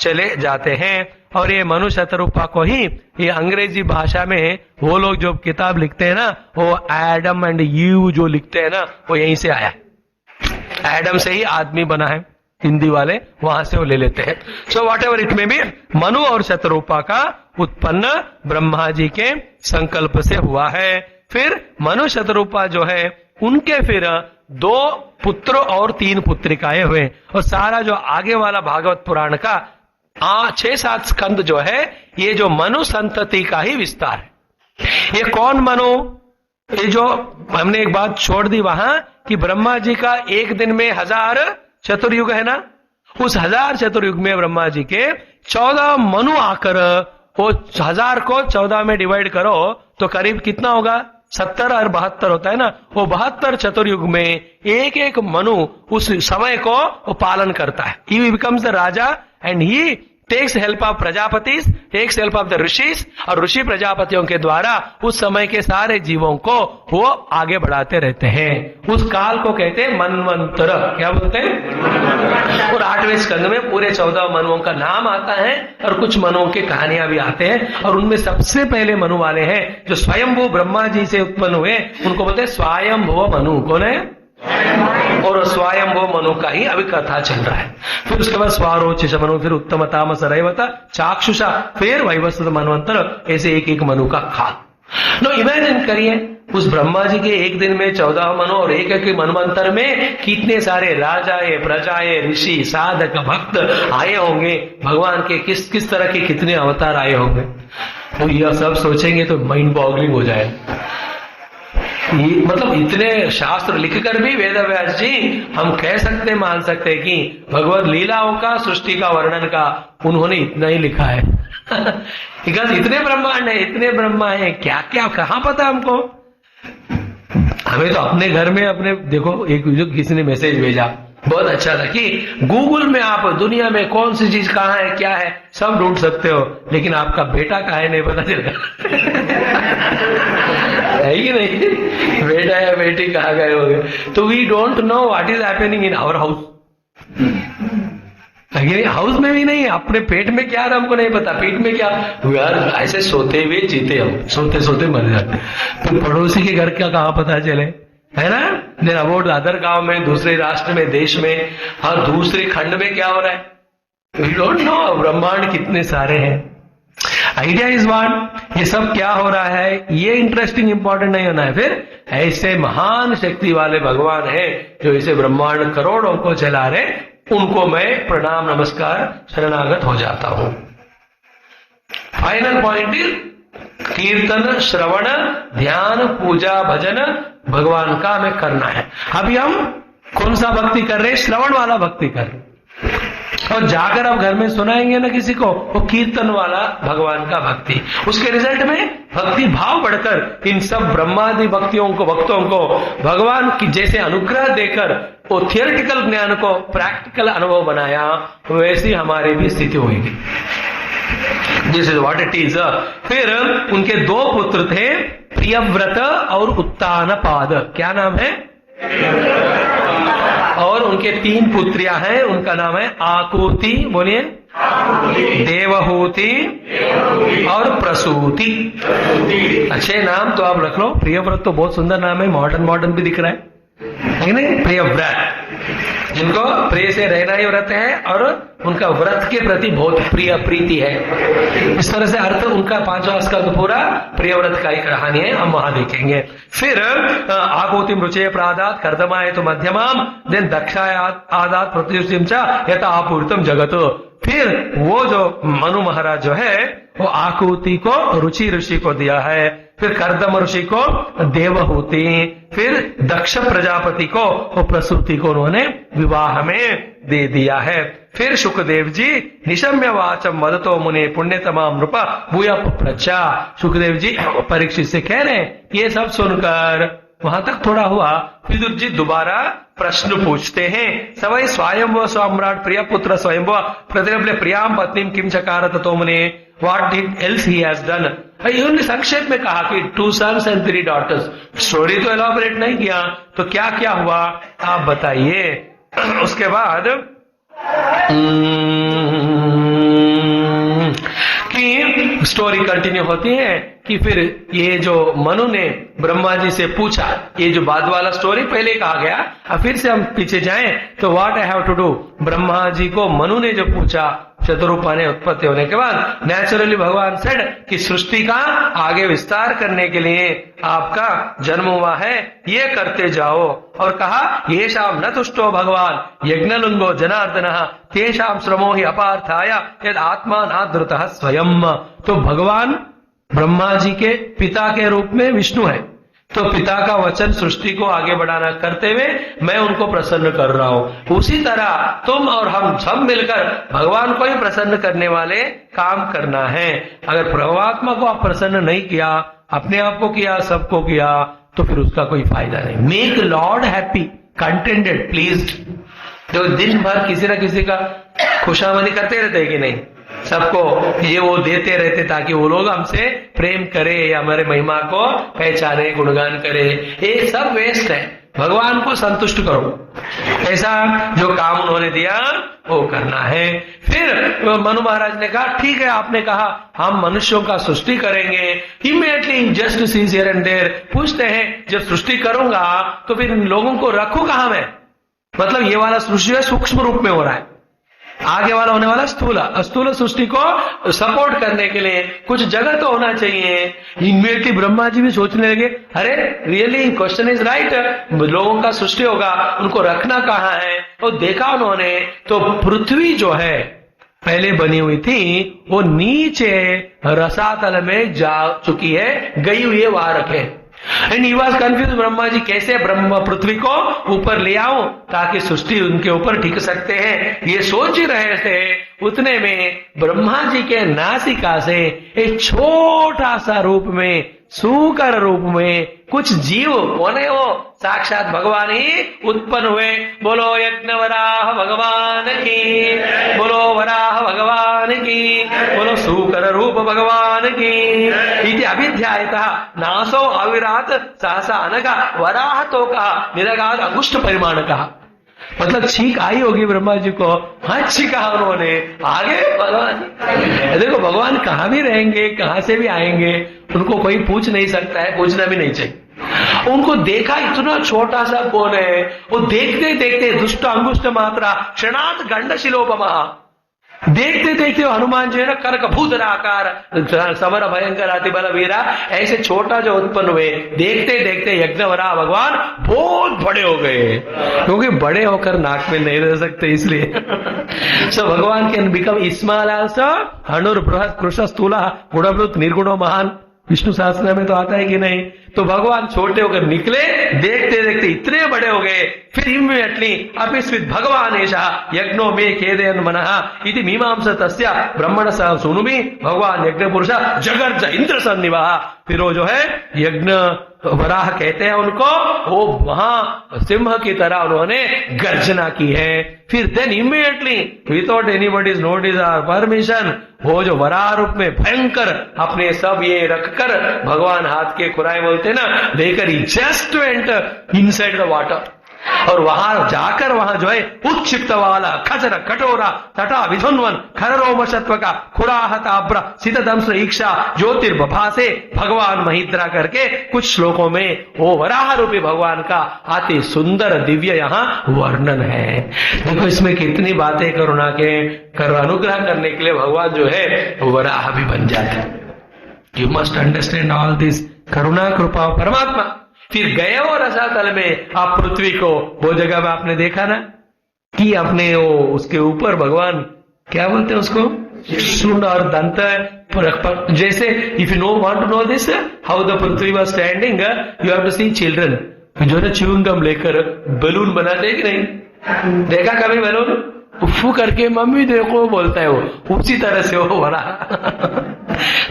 चले जाते हैं। और ये मनु शतरूपा को ही ये अंग्रेजी भाषा में वो लोग जो किताब लिखते हैं ना, वो एडम एंड ईव जो लिखते हैं ना, वो यहीं से आया। एडम से ही आदमी बना है, हिंदी वाले वहां से वो ले लेते हैं। सो वॉट एवर इट में भी मनु और शतरूपा का उत्पन्न ब्रह्मा जी के संकल्प से हुआ है। फिर मनु शतरूपा जो है उनके फिर 2 पुत्र और 3 पुत्रिकाएं हुए, और सारा जो आगे वाला भागवत पुराण का 6-7 स्कंद जो है ये जो मनु संतति का ही विस्तार है। ये कौन मनु? ये जो हमने एक बात छोड़ दी वहां कि ब्रह्मा जी का एक दिन में 1000 चतुर्युग है ना, उस 1000 चतुर्युग में ब्रह्मा जी के 14 मनु आकर वो 1000 को 14 में डिवाइड करो तो करीब कितना होगा? 70 और 72 होता है ना। वो 72 चतुर्युग में एक एक मनु उस समय को वो पालन करता है। He becomes the raja and he takes help of Prajapati, takes help of the rishis, और ऋषि प्रजापतियों के द्वारा उस समय के सारे जीवों को वो आगे बढ़ाते रहते हैं। उस काल को कहते हैं मनवंतर। क्या बोलते हैं? और 8वें स्कंद में पूरे 14 मनुओं का नाम आता है और कुछ मनुओं की कहानियां भी आते हैं। और उनमें सबसे पहले मनु वाले हैं जो स्वयंभू ब्रह्मा जी से उत्पन्न हुए, उनको बोलते हैं स्वयंभू मनु। कौन है? और स्वयंभू मनु का ही अभी कथा चल रहा है। फिर उसके बाद स्वारोचिष मनु, फिर उत्तम तामस रैवत चाक्षुषा, फिर वैवस्वत मनवंतर, ऐसे एक एक मनु का काल। नो इमेजिन करिए उस ब्रह्मा जी के एक दिन में 14 मनु और एक एक मनवंतर में कितने सारे राजाए, प्रजाए, ऋषि, साधक, भक्त आए होंगे। भगवान के किस किस तरह के कितने अवतार आए होंगे। तो यह सब सोचेंगे तो माइंड बॉगलिंग हो जाए। मतलब इतने शास्त्र लिखकर भी वेदव्यास जी हम कह सकते, मान सकते हैं कि भगवत लीलाओं का, सृष्टि का वर्णन का उन्होंने इतना ही लिखा है। इतने ब्रह्मांड है, इतने ब्रह्मा है, क्या क्या कहाँ पता हमको। हमें तो अपने घर में अपने देखो, एक किसी ने मैसेज भेजा बहुत अच्छा था कि गूगल में आप दुनिया में कौन सी चीज कहाँ है, क्या है, सब ढूंढ सकते हो, लेकिन आपका बेटा कहाँ है नहीं पता चलता। है कि नहीं? बेटा या बेटी कहाँ गए होंगे। तो we don't know what is happening in our house. House में भी नहीं, अपने पेट में क्या है हमको नहीं पता। पेट में क्या यार, ऐसे सोते हुए जीते हम, सोते सोते मर जाते। तो पड़ोसी के घर क्या कहाँ पता चले, है ना? देन अबाउट अदर गांव में, दूसरे राष्ट्र में, देश में, और दूसरे खंड में क्या हो रहा है, वी डोंट नो। ब्रह्मांड कितने सारे हैं। आइडिया इज व्हाट, ये सब क्या हो रहा है, ये इंटरेस्टिंग इंपॉर्टेंट नहीं होना है। फिर ऐसे महान शक्ति वाले भगवान हैं जो इसे ब्रह्मांड करोड़ों को चला रहे, उनको मैं प्रणाम नमस्कार शरणागत हो जाता हूं। फाइनल पॉइंट इज कीर्तन, श्रवण, ध्यान, पूजा, भजन भगवान का हमें करना है। अभी हम कौन सा भक्ति कर रहे हैं? श्रवण वाला भक्ति कर रहे हैं। और जाकर अब घर में सुनाएंगे ना किसी को, वो कीर्तन वाला भगवान का भक्ति। उसके रिजल्ट में भक्ति भाव बढ़कर इन सब ब्रह्मादि भक्तों को भगवान की जैसे अनुग्रह देकर वो थियोरिटिकल ज्ञान को प्रैक्टिकल अनुभव बनाया, वैसी हमारी भी स्थिति होगी। This is what it is. फिर उनके 2 पुत्र थे, प्रियव्रत और उत्तानपाद। क्या नाम है? और उनके 3 पुत्रियां हैं, उनका नाम है आकुति, बोलिए, देवहूति और प्रसूति। अच्छे नाम तो आप रख लो। प्रियव्रत तो बहुत सुंदर नाम है, मॉडर्न भी दिख रहा है नहीं? प्रियव्रत, जिनको प्रिय से रहना ही व्रत है और उनका व्रत के प्रति बहुत प्रिय प्रीति है। इस तरह से अर्थ उनका 5वां स्कंद पूरा प्रियव्रत का ही कहानी है, हम वहां देखेंगे। फिर आकोति मृचय प्रादात कर्दमाय तो मध्यमाम, देन दक्षाय आदात प्रत्युष्टिम च यथा आपूर्तम जगत। फिर वो जो मनु महाराज जो है वो आकुति को रुचि ऋषि को दिया है, फिर कर्दम ऋषि को देवहूति, फिर दक्ष प्रजापति को वो प्रसूति को उन्होंने विवाह में दे दिया है। फिर सुखदेव जी निशम्य वाचम वदतो मुने पुण्यतमाम नृप भूय प्रचा। सुखदेव जी परीक्षित से कह रहे हैं, ये सब सुनकर वहां तक थोड़ा हुआ। विदुर जी दोबारा प्रश्न पूछते हैं, सवै स्वयंभव सम्राट प्रिय पुत्र स्वयंभव प्रतिरब्ध प्रियाम पत्नी किम चकार ततो मुने, what did else he has done. इन्होंने संक्षेप में कहा कि 2 sons and 3 daughters। स्टोरी तो एलॉबरेट नहीं किया, तो क्या क्या हुआ आप बताइए। उसके बाद कि स्टोरी कंटिन्यू होती है कि फिर ये जो मनु ने ब्रह्मा जी से पूछा, ये जो बाद वाला स्टोरी पहले कहा गया, अब फिर से हम पीछे जाएं तो what I have to do. Brahma ji को मनु ने जो पूछा चतुरूपाने उत्पत्ति होने के बाद नेचुरली भगवान सेड कि सृष्टि का आगे विस्तार करने के लिए आपका जन्म हुआ है, ये करते जाओ। और कहा ये शाम न तुष्टो भगवान यज्ञलुंगो जनार्दन तेषाम श्रमो ही अपार्थाय यद आत्मा नादृतः स्वयं। तो भगवान ब्रह्मा जी के पिता के रूप में विष्णु है, तो पिता का वचन सृष्टि को आगे बढ़ाना करते हुए मैं उनको प्रसन्न कर रहा हूं। उसी तरह तुम और हम सब मिलकर भगवान को ही प्रसन्न करने वाले काम करना है। अगर परमात्मा को आप प्रसन्न नहीं किया, अपने आप को किया, सबको किया, तो फिर उसका कोई फायदा नहीं। Make Lord happy, contented, pleased. तो दिन भर किसी न किसी का खुशामदी करते रहते कि नहीं, सबको ये वो देते रहते ताकि वो लोग हमसे प्रेम करे या हमारे महिमा को पहचाने, गुणगान करे, ये सब वेस्ट है। भगवान को संतुष्ट करो, ऐसा जो काम उन्होंने दिया वो करना है। फिर मनु महाराज ने कहा ठीक है, आपने कहा हम मनुष्यों का सृष्टि करेंगे। Immediately just cease here and there पूछते हैं, जब सृष्टि करूंगा तो फिर इन लोगों को रखूं कहां मैं? मतलब ये वाला सृष्टि है सूक्ष्म रूप में हो रहा है, आगे वाला होने वाला स्थूल सृष्टि को सपोर्ट करने के लिए कुछ जगह तो होना चाहिए। इमीडिएटली ब्रह्मा जी भी सोचने लगे, अरे रियली क्वेश्चन इज राइट, लोगों का सृष्टि होगा, उनको रखना कहाँ है? और देखा उन्होंने तो पृथ्वी जो है पहले बनी हुई थी वो नीचे रसातल में जा चुकी है, गई हुई है, वहां रखे। And he was confuse, Brahma ji कैसे ब्रह्म पृथ्वी को ऊपर ले आऊं ताकि सृष्टि उनके ऊपर टिक सकते हैं, ये सोच ही रहे थे। उतने में ब्रह्मा जी के नासिका से एक छोटा सा रूप में, सूकर रूप में कुछ जीव होने वो साक्षात भगवान ही उत्पन्न हुए। बोलो यज्ञ वराह भगवान की, बोलो वराह भगवान की, बोलो सूकर रूप भगवान की। इति अभिध्यायतः नासो अविरात सहसा अनगा वराह तो कहा निरगाद अंगुष्ठ परिमाण कहा। मतलब छींक आई होगी ब्रह्मा जी को, हाँ छींका उन्होंने, आगे भगवान। देखो भगवान कहाँ भी रहेंगे, कहाँ से भी आएंगे, उनको कोई पूछ नहीं सकता है, पूछना भी नहीं चाहिए। उनको देखा इतना छोटा सा कौन है, वो देखते देखते दुष्ट अंगुष्ठ मात्रा क्षणात गंड शिलोपमा, देखते देखते हनुमान जी है ना कर्क भूधर आकार समर भयंकर अति बल वीरा, ऐसे छोटा जो उत्पन्न हुए, देखते देखते यज्ञवरा भगवान बहुत बड़े हो गए, क्योंकि बड़े होकर नाक में नहीं रह सकते इसलिए। सो भगवान कैन बिकम स्मॉल आल्सो, हनुर बृहत कृश स्थूला गुणवृत निर्गुणो महान, विष्णु सहस्त्र में तो आता है कि नहीं। तो भगवान छोटे होकर निकले, देखते देखते इतने बड़े हो गए। फिर इमीडिएटली अपिस्वित भगवान ऐसा यज्ञो में खेदयन मनः इति मीमांसा तस्या ब्रह्मण सह सुनुमि भगवान यज्ञ पुरुषा जगर्ज इंद्र सन्निवाह। फिर वो जो है यज्ञ वराह कहते हैं उनको, वो वहां सिंह की तरह उन्होंने गर्जना की है। फिर then immediately without anybody's notice और परमिशन वो जो वराह रूप में भयंकर अपने सब ये रखकर भगवान हाथ के खुराए बोलते ना लेकर he just went inside the water, और वहां जाकर वहां जो है उत्क्षिप्त वाला खचर कटोरा तटा विधुन्वन खररोम सत्व का खुराहताब्र सितदंश ईक्षा ज्योतिर्बभा से भगवान महिद्रा करके कुछ श्लोकों में वो वराह रूपी भगवान का अति सुंदर दिव्य यहाँ वर्णन है। देखो इसमें कितनी बातें करुणा के कर अनुग्रह करने के लिए भगवान जो है वराह भी बन जाते हैं। You must understand all this, करुणा कृपा परमात्मा। फिर गए वो रसातल में, आप पृथ्वी को वो जगह में आपने देखा ना कि अपने वो उसके ऊपर भगवान क्या बोलते हैं उसको, शुंड और दंत, जैसे if you know want to know this how the पृथ्वी was standing, you have to see children जो है च्यूइंग गम लेकर बलून बनाते हैं कि नहीं, देखा कभी बलून उफ़ू करके मम्मी देखो बोलता है वो, उसी तरह से वो बना।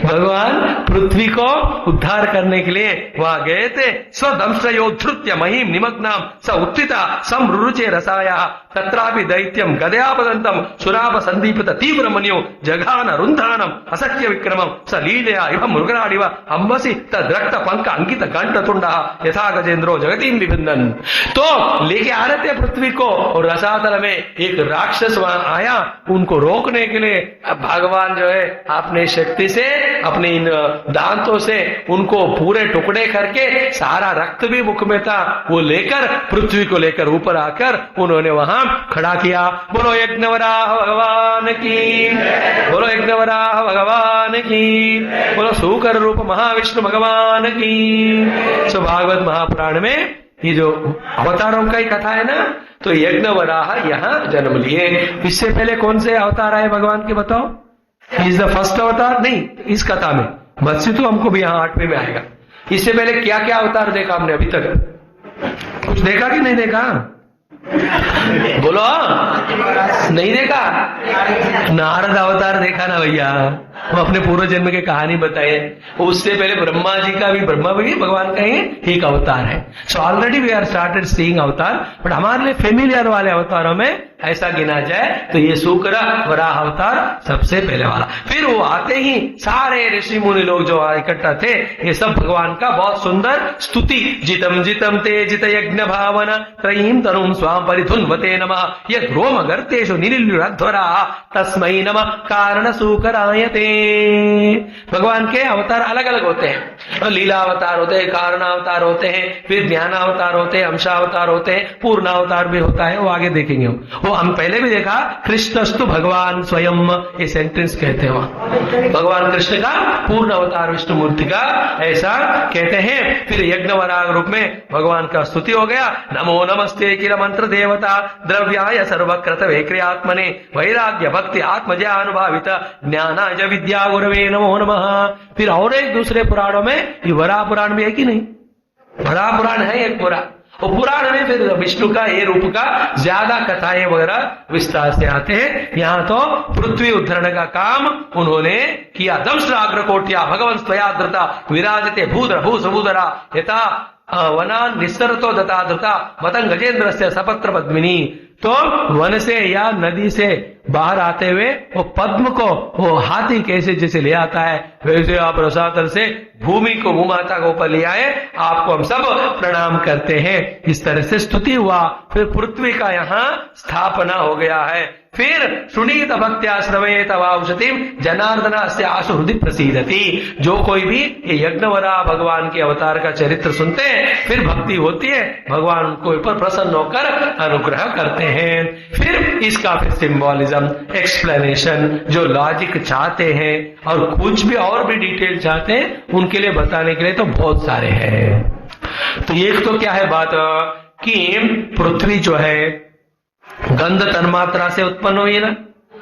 भगवान पृथ्वी को उद्धार करने के लिए वहां गए थे। स्वदंशयोद्धृत्य महिम निमग्नाम स उत्थिता समरुचे रसाया तत्रापि दैत्यम गदयापदंतम सुराप संदीपित तीव्र मन्यो जघान रुंधानम असख्य विक्रमम स लीलया इव मृगराडिव अंबसी तद्रक्त पंक अंकित कंठ तुंडा यथा गजेंद्रो जगतीम विभिन्नन। तो लेके आ रहे थे पृथ्वी को, और रसातल में एक राक्षस वहां आया उनको रोकने के लिए। अब भगवान जो है अपने शक्ति से से अपने इन दांतों से उनको पूरे टुकड़े करके सारा रक्त भी मुख में था वो लेकर पृथ्वी को लेकर ऊपर आकर उन्होंने वहां खड़ा किया। बोलो यज्ञवराह भगवान की, बोलो यज्ञवराह भगवान की, बोलो सूकर रूप महाविष्णु भगवान की। सो भागवत महापुराण में ये जो अवतारों का ही कथा है ना, तो यज्ञवराह यहाँ जन्म लिए। इससे पहले कौन से अवतार आए भगवान के बताओ? इज द फर्स्ट अवतार? नहीं, इस कथा में मत्स्य तो हमको भी यहाँ 8वें में आएगा। इससे पहले क्या क्या अवतार देखा हमने अभी तक? कुछ देखा कि नहीं देखा? बोलो, नहीं देखा? नारद अवतार देखा ना भैया, वो अपने पूर्व जन्म के कहानी बताए। उससे पहले ब्रह्मा जी का भी, ब्रह्मा भी भगवान का ही एक अवतार है। So already we are started seeing अवतार, बट हमारे लिए फेमिलियर वाले अवतारों में ऐसा गिना जाए तो ये शुक्र वराह अवतार सबसे पहले वाला। फिर वो आते ही सारे ऋषि मुनि लोग जो इकट्ठा थे, ये सब भगवान का बहुत सुंदर स्तुति, जितम जितम ते जित यज्ञ भावना त्रयीम तनुम स्वाम परिधुन्वते नमः यद रोम गर्तेषु निरिल्युरध्वरा तस्मै नमः कारण सूकरायते। भगवान के अवतार अलग अलग होते हैं, लीला अवतार होते हैं, कारणावतार होते हैं, फिर ज्ञानावतार होते हैं, अंशावतार होते हैं, पूर्णावतार भी होता है, वो आगे देखेंगे। वो हम पहले भी देखा, कृष्णस्तु भगवान स्वयं, ये सेंटेंस कहते हैं वहां भगवान कृष्ण का पूर्ण अवतार विष्णु मूर्ति का ऐसा कहते हैं। फिर यज्ञवराह रूप में भगवान का स्तुति हो गया। नमो नमस्ते किल मंत्र देवता द्रव्याय सर्वकृत वैक्रियात्मने वैराग्य भक्ति आत्मजा अनुभावित ज्ञानाय विद्या गुरवे नमो नमः। फिर और एक दूसरे पुराणों में, ये वराह पुराण भी है कि नहीं? वराह पुराण है एक पुराण, वो पुराण में फिर विष्णु का ये रूप का ज्यादा कथाएं वगैरह विस्तार से आते हैं। यहाँ तो पृथ्वी उद्धरण का काम उन्होंने किया। दंष्ट्राग्र कोट्या भगवन् स्वया धृता विराजते भूधर भू समुदरा यथा वनान निस्सरतो दता धृता मतंग गजेंद्र से सपत्र पद्मिनी। तो वन से या नदी से बाहर आते हुए वो पद्म को वो हाथी कैसे जैसे ले आता है, वैसे आप रसातल से भूमि को भूमाता को ऊपर ले आए, आपको हम सब प्रणाम करते हैं। इस तरह से स्तुति हुआ। फिर पृथ्वी का यहाँ स्थापना हो गया है। फिर सुनीत भक्त्या श्रवेत वाउषतिम जनार्दन से आशु हृदय प्रसीदति। जो कोई भी ये यज्ञवराह भगवान के अवतार का चरित्र सुनते हैं, फिर भक्ति होती है, भगवान उनको ऊपर प्रसन्न होकर अनुग्रह करते हैं। फिर इसका फिर सिंबॉलिज्म, एक्सप्लेनेशन, जो लॉजिक चाहते हैं और कुछ भी और भी डिटेल चाहते हैं, उनके लिए बताने के लिए तो बहुत सारे हैं। तो एक तो क्या है बात कि पृथ्वी जो है गंध तन्मात्रा से उत्पन्न हुई ना,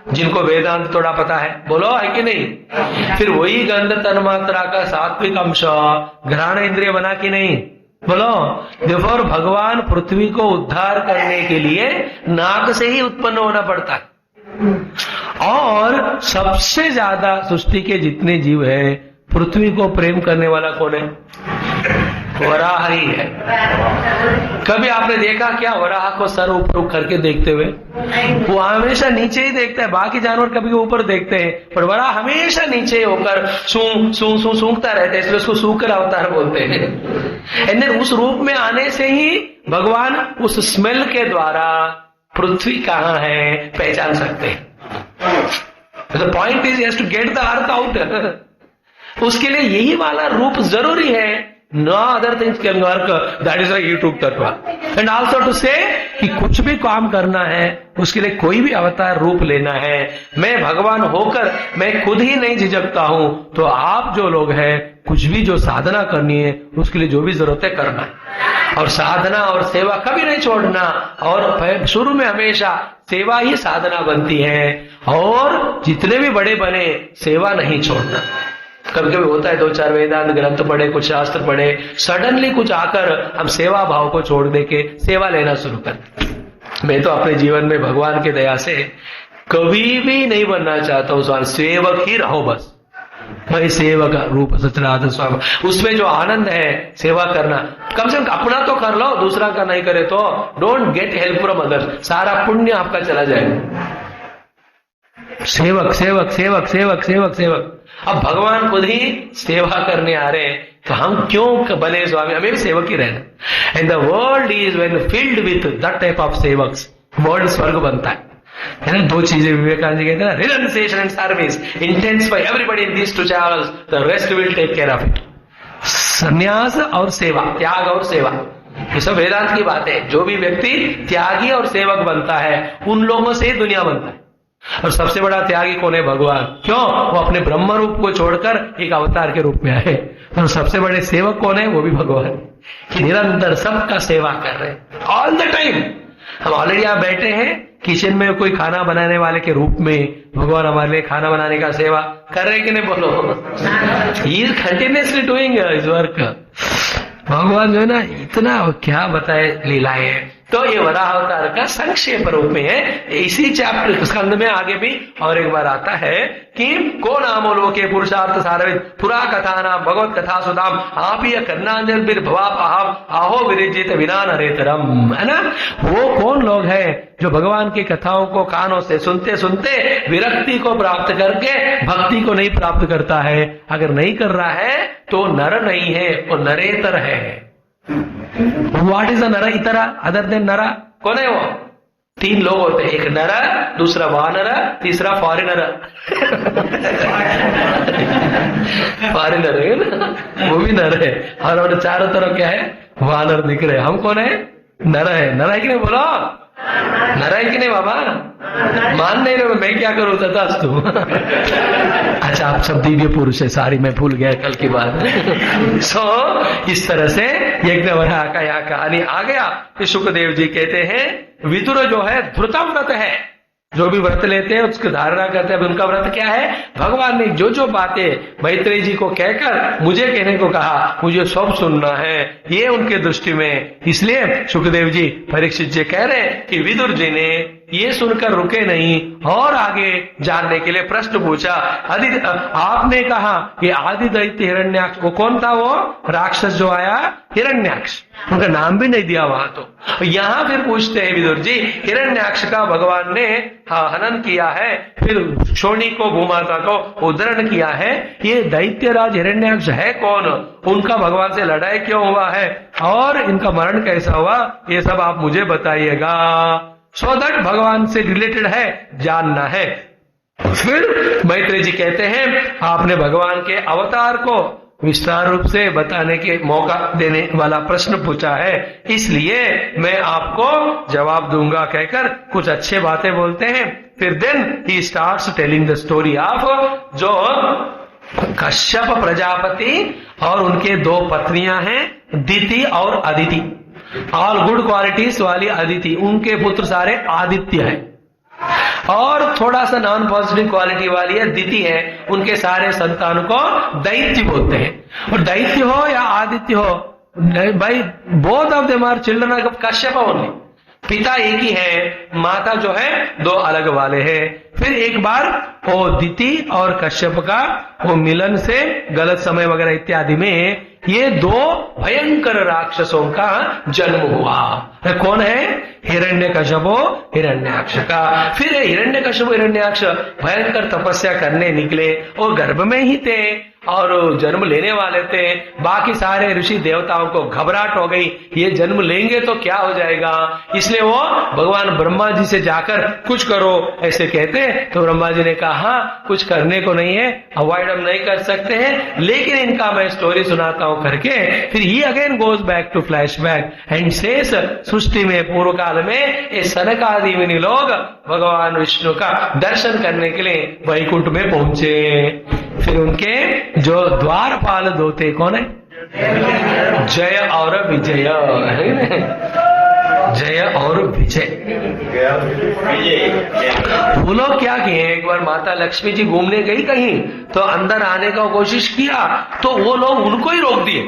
जिनको वेदांत थोड़ा पता है, बोलो है कि नहीं? फिर वही गंध तन्मात्रा का सात्विक अंश घ्राण इंद्रिय बना कि नहीं? बोलो। देखो भगवान पृथ्वी को उद्धार करने के लिए नाक से ही उत्पन्न होना पड़ता है। और सबसे ज्यादा सृष्टि के जितने जीव है, पृथ्वी को प्रेम करने वाला कौन है? वराह ही है। कभी आपने देखा क्या वराह को सर ऊपर करके देखते हुए? वो हमेशा नीचे ही देखता है। बाकी जानवर कभी ऊपर देखते हैं, पर वराह हमेशा नीचे होकर सूंघता रहता है, इसलिए उसको सूकर अवतार बोलते हैं। एंड उस रूप में आने से ही भगवान उस स्मेल के द्वारा पृथ्वी कहाँ है पहचान सकते हैं। The point is has to get the earth out. उसके लिए यही वाला रूप जरूरी है। No other things can work. That is why he took that one. And also to say कि कुछ भी काम करना है, उसके लिए कोई भी अवतार रूप लेना है, मैं भगवान होकर मैं खुद ही नहीं झिझकता हूं, तो आप जो लोग हैं कुछ भी जो साधना करनी है उसके लिए जो भी जरूरत है करना है। और साधना और सेवा कभी नहीं छोड़ना। और शुरू में हमेशा सेवा ही साधना बनती है, और जितने भी बड़े बने सेवा नहीं छोड़ना। कभी कभी होता है 2-4 वेदांत ग्रंथ पढ़े, कुछ शास्त्र पढ़े, सडनली कुछ आकर हम सेवा भाव को छोड़ दे के सेवा लेना शुरू करते। मैं तो अपने जीवन में भगवान की दया से कभी भी नहीं बनना चाहता हूँ, सेवक ही रहो बस। मैं सेवक रूप सत्यनारायण स्वामी, उसमें जो आनंद है सेवा करना, कम से कम अपना तो कर लो, दूसरा का नहीं करे तो don't get help from others, सारा पुण्य आपका चला जाएगा। सेवक सेवक सेवक सेवक सेवक सेवक। अब भगवान खुद ही सेवा करने आ रहे हैं, तो हम क्यों बने स्वामी? हमें भी सेवक ही रहना। And the world is when filled with that type of sevaks, world स्वर्ग बनता है। है ना, दो चीजें विवेकानंद जी कहते हैं ना, renunciation and service intensify everybody in these two channels, the rest will take care of it. संन्यास और सेवा, त्याग और सेवा, ये सब वेदांत की बात है। जो भी व्यक्ति त्यागी और सेवक बनता है उन लोगों से ही दुनिया बनता है। और सबसे बड़ा त्यागी कौन है? भगवान। क्यों? वो अपने ब्रह्म रूप को छोड़कर एक अवतार के रूप में आए। और सबसे बड़े सेवक कौन है? वो भी भगवान, कि निरंतर सबका सेवा कर रहे हैं ऑल द टाइम। हम ऑलरेडी यहाँ बैठे हैं किचन में, कोई खाना बनाने वाले के रूप में भगवान हमारे लिए खाना बनाने का सेवा कर रहे कि नहीं? बोलो, he is continuously doing his work. भगवान जो है ना, इतना क्या बताए लीलाएं हैं। तो ये वराह अवतार का संक्षेप रूप में है। इसी चैप्टर स्कंद में आगे भी और एक बार आता है कि को नामो लोके पुरुषार्थ सारविद पुरा कथा नाम भगवत कथा सुदाम आपीय कन्नांजर भवापहम आहो विरजित विना नरेतरम, है ना। वो कौन लोग हैं जो भगवान की कथाओं को कानों से सुनते सुनते विरक्ति को प्राप्त करके भक्ति को नहीं प्राप्त करता है। अगर नहीं कर रहा है तो नर नहीं है, वो नरेतर है। व्हाट इज अ नर इतरा अदर देन नरा? कौन है वो? तीन लोग होते हैं, एक नर, दूसरा वानर, तीसरा फॉरेनर। फॉरेनर है ना, वो भी नर है। और चारों तरफ क्या है? वानर दिख रहे। हम कौन है? नर है। नर है कि नहीं? बोलो, नर है कि नहीं बाबा? मान नहीं रहे, मैं क्या करूं? तथास्तु। अच्छा, आप सब दिव्य पुरुष है, सारी मैं भूल गया कल की बात। इस तरह से यज्ञवराह का यहाँ कहानी आ गया। सुखदेव जी कहते हैं विदुर जो है धृतम व्रत है, जो भी व्रत लेते हैं उसकी धारणा करते हैं। उनका व्रत क्या है? भगवान ने जो जो बातें मैत्रेय जी को कहकर मुझे कहने को कहा, मुझे सब सुनना है, ये उनके दृष्टि में। इसलिए सुखदेव जी परीक्षित जी कह रहे हैं कि विदुर जी ने ये सुनकर रुके नहीं और आगे जानने के लिए प्रश्न पूछा। आपने कहा कि आदि दैत्य हिरण्याक्ष, वो कौन था? वो राक्षस जो आया हिरण्याक्ष, उनका नाम भी नहीं दिया वहां। तो यहाँ फिर पूछते हैं विदुर जी, हिरण्याक्ष का भगवान ने हनन किया है, फिर शोणी को भूमाता को उद्धरण किया है, ये दैत्यराज हिरण्याक्ष है कौन? उनका भगवान से लड़ाई क्यों हुआ है और इनका मरण कैसा हुआ? ये सब आप मुझे बताइएगा। सो दैट भगवान से रिलेटेड है, जानना है। फिर मैत्रेय जी कहते हैं आपने भगवान के अवतार को विस्तार रूप से बताने के मौका देने वाला प्रश्न पूछा है, इसलिए मैं आपको जवाब दूंगा कहकर कुछ अच्छे बातें बोलते हैं। फिर then he starts telling the story of जो कश्यप प्रजापति और उनके दो पत्नियां हैं, दिति और अदिति। ऑल गुड क्वालिटीज वाली अदिति, उनके पुत्र सारे आदित्य हैं। और थोड़ा सा नॉन पॉजिटिव क्वालिटी वाली है दिति है, उनके सारे संतान को दैत्य बोलते हैं। और दैत्य हो या आदित्य हो, भाई both of them are children of Kashyap only. पिता एक ही है, माता जो है दो अलग वाले हैं। फिर एक बार वो दिति और कश्यप का वो मिलन से गलत समय वगैरह इत्यादि में ये दो भयंकर राक्षसों का जन्म हुआ। कौन है? हिरण्यकश्यप हिरण्याक्ष का। फिर हिरण्यकश्यप हिरण्याक्ष भयंकर तपस्या करने निकले और गर्भ में ही थे और जन्म लेने वाले थे। बाकी सारे ऋषि देवताओं को घबराहट हो गई, ये जन्म लेंगे तो क्या हो जाएगा। इसलिए वो भगवान ब्रह्मा जी से जाकर कुछ करो ऐसे कहते। तो ब्रह्मा जी ने कहा कुछ करने को नहीं है, अवॉइड हम नहीं कर सकते हैं, लेकिन इनका मैं स्टोरी सुनाता हूं करके फिर he again goes back to flashback and says सृष्टि में पूर्व काल में ये सनकादि मुनि लोग भगवान विष्णु का दर्शन करने के लिए वैकुंठ में पहुंचे। फिर उनके जो द्वारपाल दो थे, कौन है? जय और विजय, जय और विजय। वो लोग क्या किए, एक बार माता लक्ष्मी जी घूमने गई कहीं तो अंदर आने का कोशिश किया तो वो लोग उनको ही रोक दिए।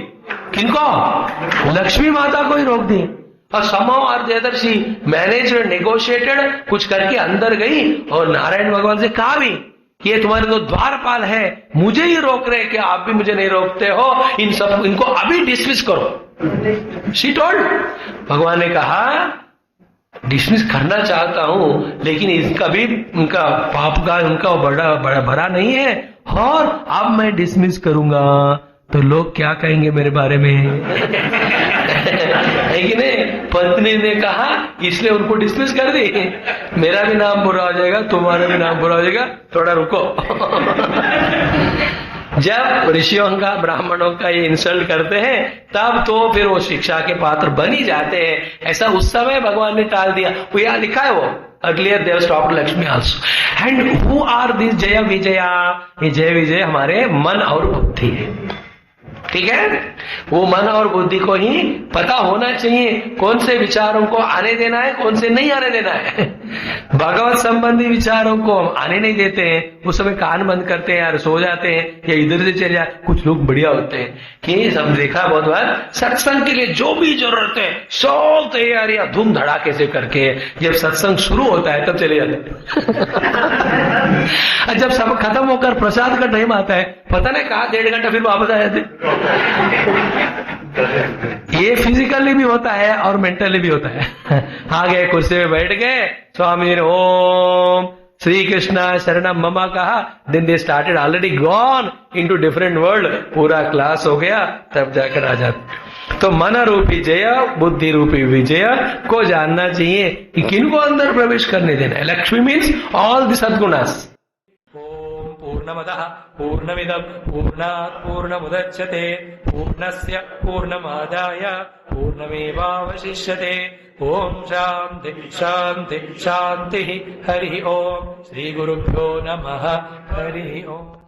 किनको? लक्ष्मी माता को ही रोक दिए। और समाओ आर्यदर्शी मैनेज नेगोशिएटेड कुछ करके अंदर गई और नारायण भगवान से कहा भी ये तुम्हारे तो द्वारपाल है, मुझे ही रोक रहे कि आप भी मुझे नहीं रोकते हो, इन सब इनको अभी डिसमिस करो। She told. भगवान ने कहा डिसमिस करना चाहता हूं लेकिन इसका भी उनका पाप का उनका बड़ा भरा नहीं है, और अब मैं डिसमिस करूंगा तो लोग क्या कहेंगे मेरे बारे में। है कि नहीं? पत्नी ने कहा, इसलिए उनको डिसमिस कर दी। मेरा भी नाम बुरा हो जाएगा, तुम्हारा भी नाम बुरा हो जाएगा, थोड़ा रुको। जब ऋषियों का, ब्राह्मणों का ये इंसल्ट करते हैं, तब तो फिर वो शिक्षा के पात्र बन ही जाते हैं। ऐसा उस समय भगवान ने टाल दिया। वो यहाँ लिखा है, वो अर्लियर देव stop Lakshmi also. And who are this Jay Vijaya? ये जय विजय हमारे मन और बुद्धि है। ठीक है, वो मन और बुद्धि को ही पता होना चाहिए कौन से विचारों को आने देना है, कौन से नहीं आने देना है। भगवत संबंधी विचारों को हम आने नहीं देते हैं, उस समय कान बंद करते हैं, यार सो जाते हैं या इधर से चले जाते। कुछ लोग बढ़िया होते हैं कि सब देखा बहुत बार, सत्संग के लिए जो भी जरूरत है सब तैयारियां धूम धड़ाके से करके, जब सत्संग शुरू होता है तब चले जाते हैं। जब सब खत्म होकर प्रसाद का टाइम आता है, पता नहीं कहा 1.5 घंटा फिर वापस आ जाते। ये फिजिकली भी होता है और मेंटली भी होता है। आ गए, कुर्सी में बैठ गए, स्वामी ने ओम श्री कृष्णा शरणम ममा कहा, then they started already gone into different world. पूरा क्लास हो गया, तब जाकर आ जाते। तो मन रूपी जय, बुद्धि रूपी विजय को जानना चाहिए कि किनको अंदर प्रवेश करने देना है। Lakshmi means all the sadgunas. पूर्णमदः पूर्णमिदं पूर्णात् पूर्णमुदच्यते पूर्णस्य पूर्णमादाय पूर्णमेवावशिष्यते। ओम शांति शांति शांति। हरि ओम। श्री गुरुभ्यो नमः। हरि ओम।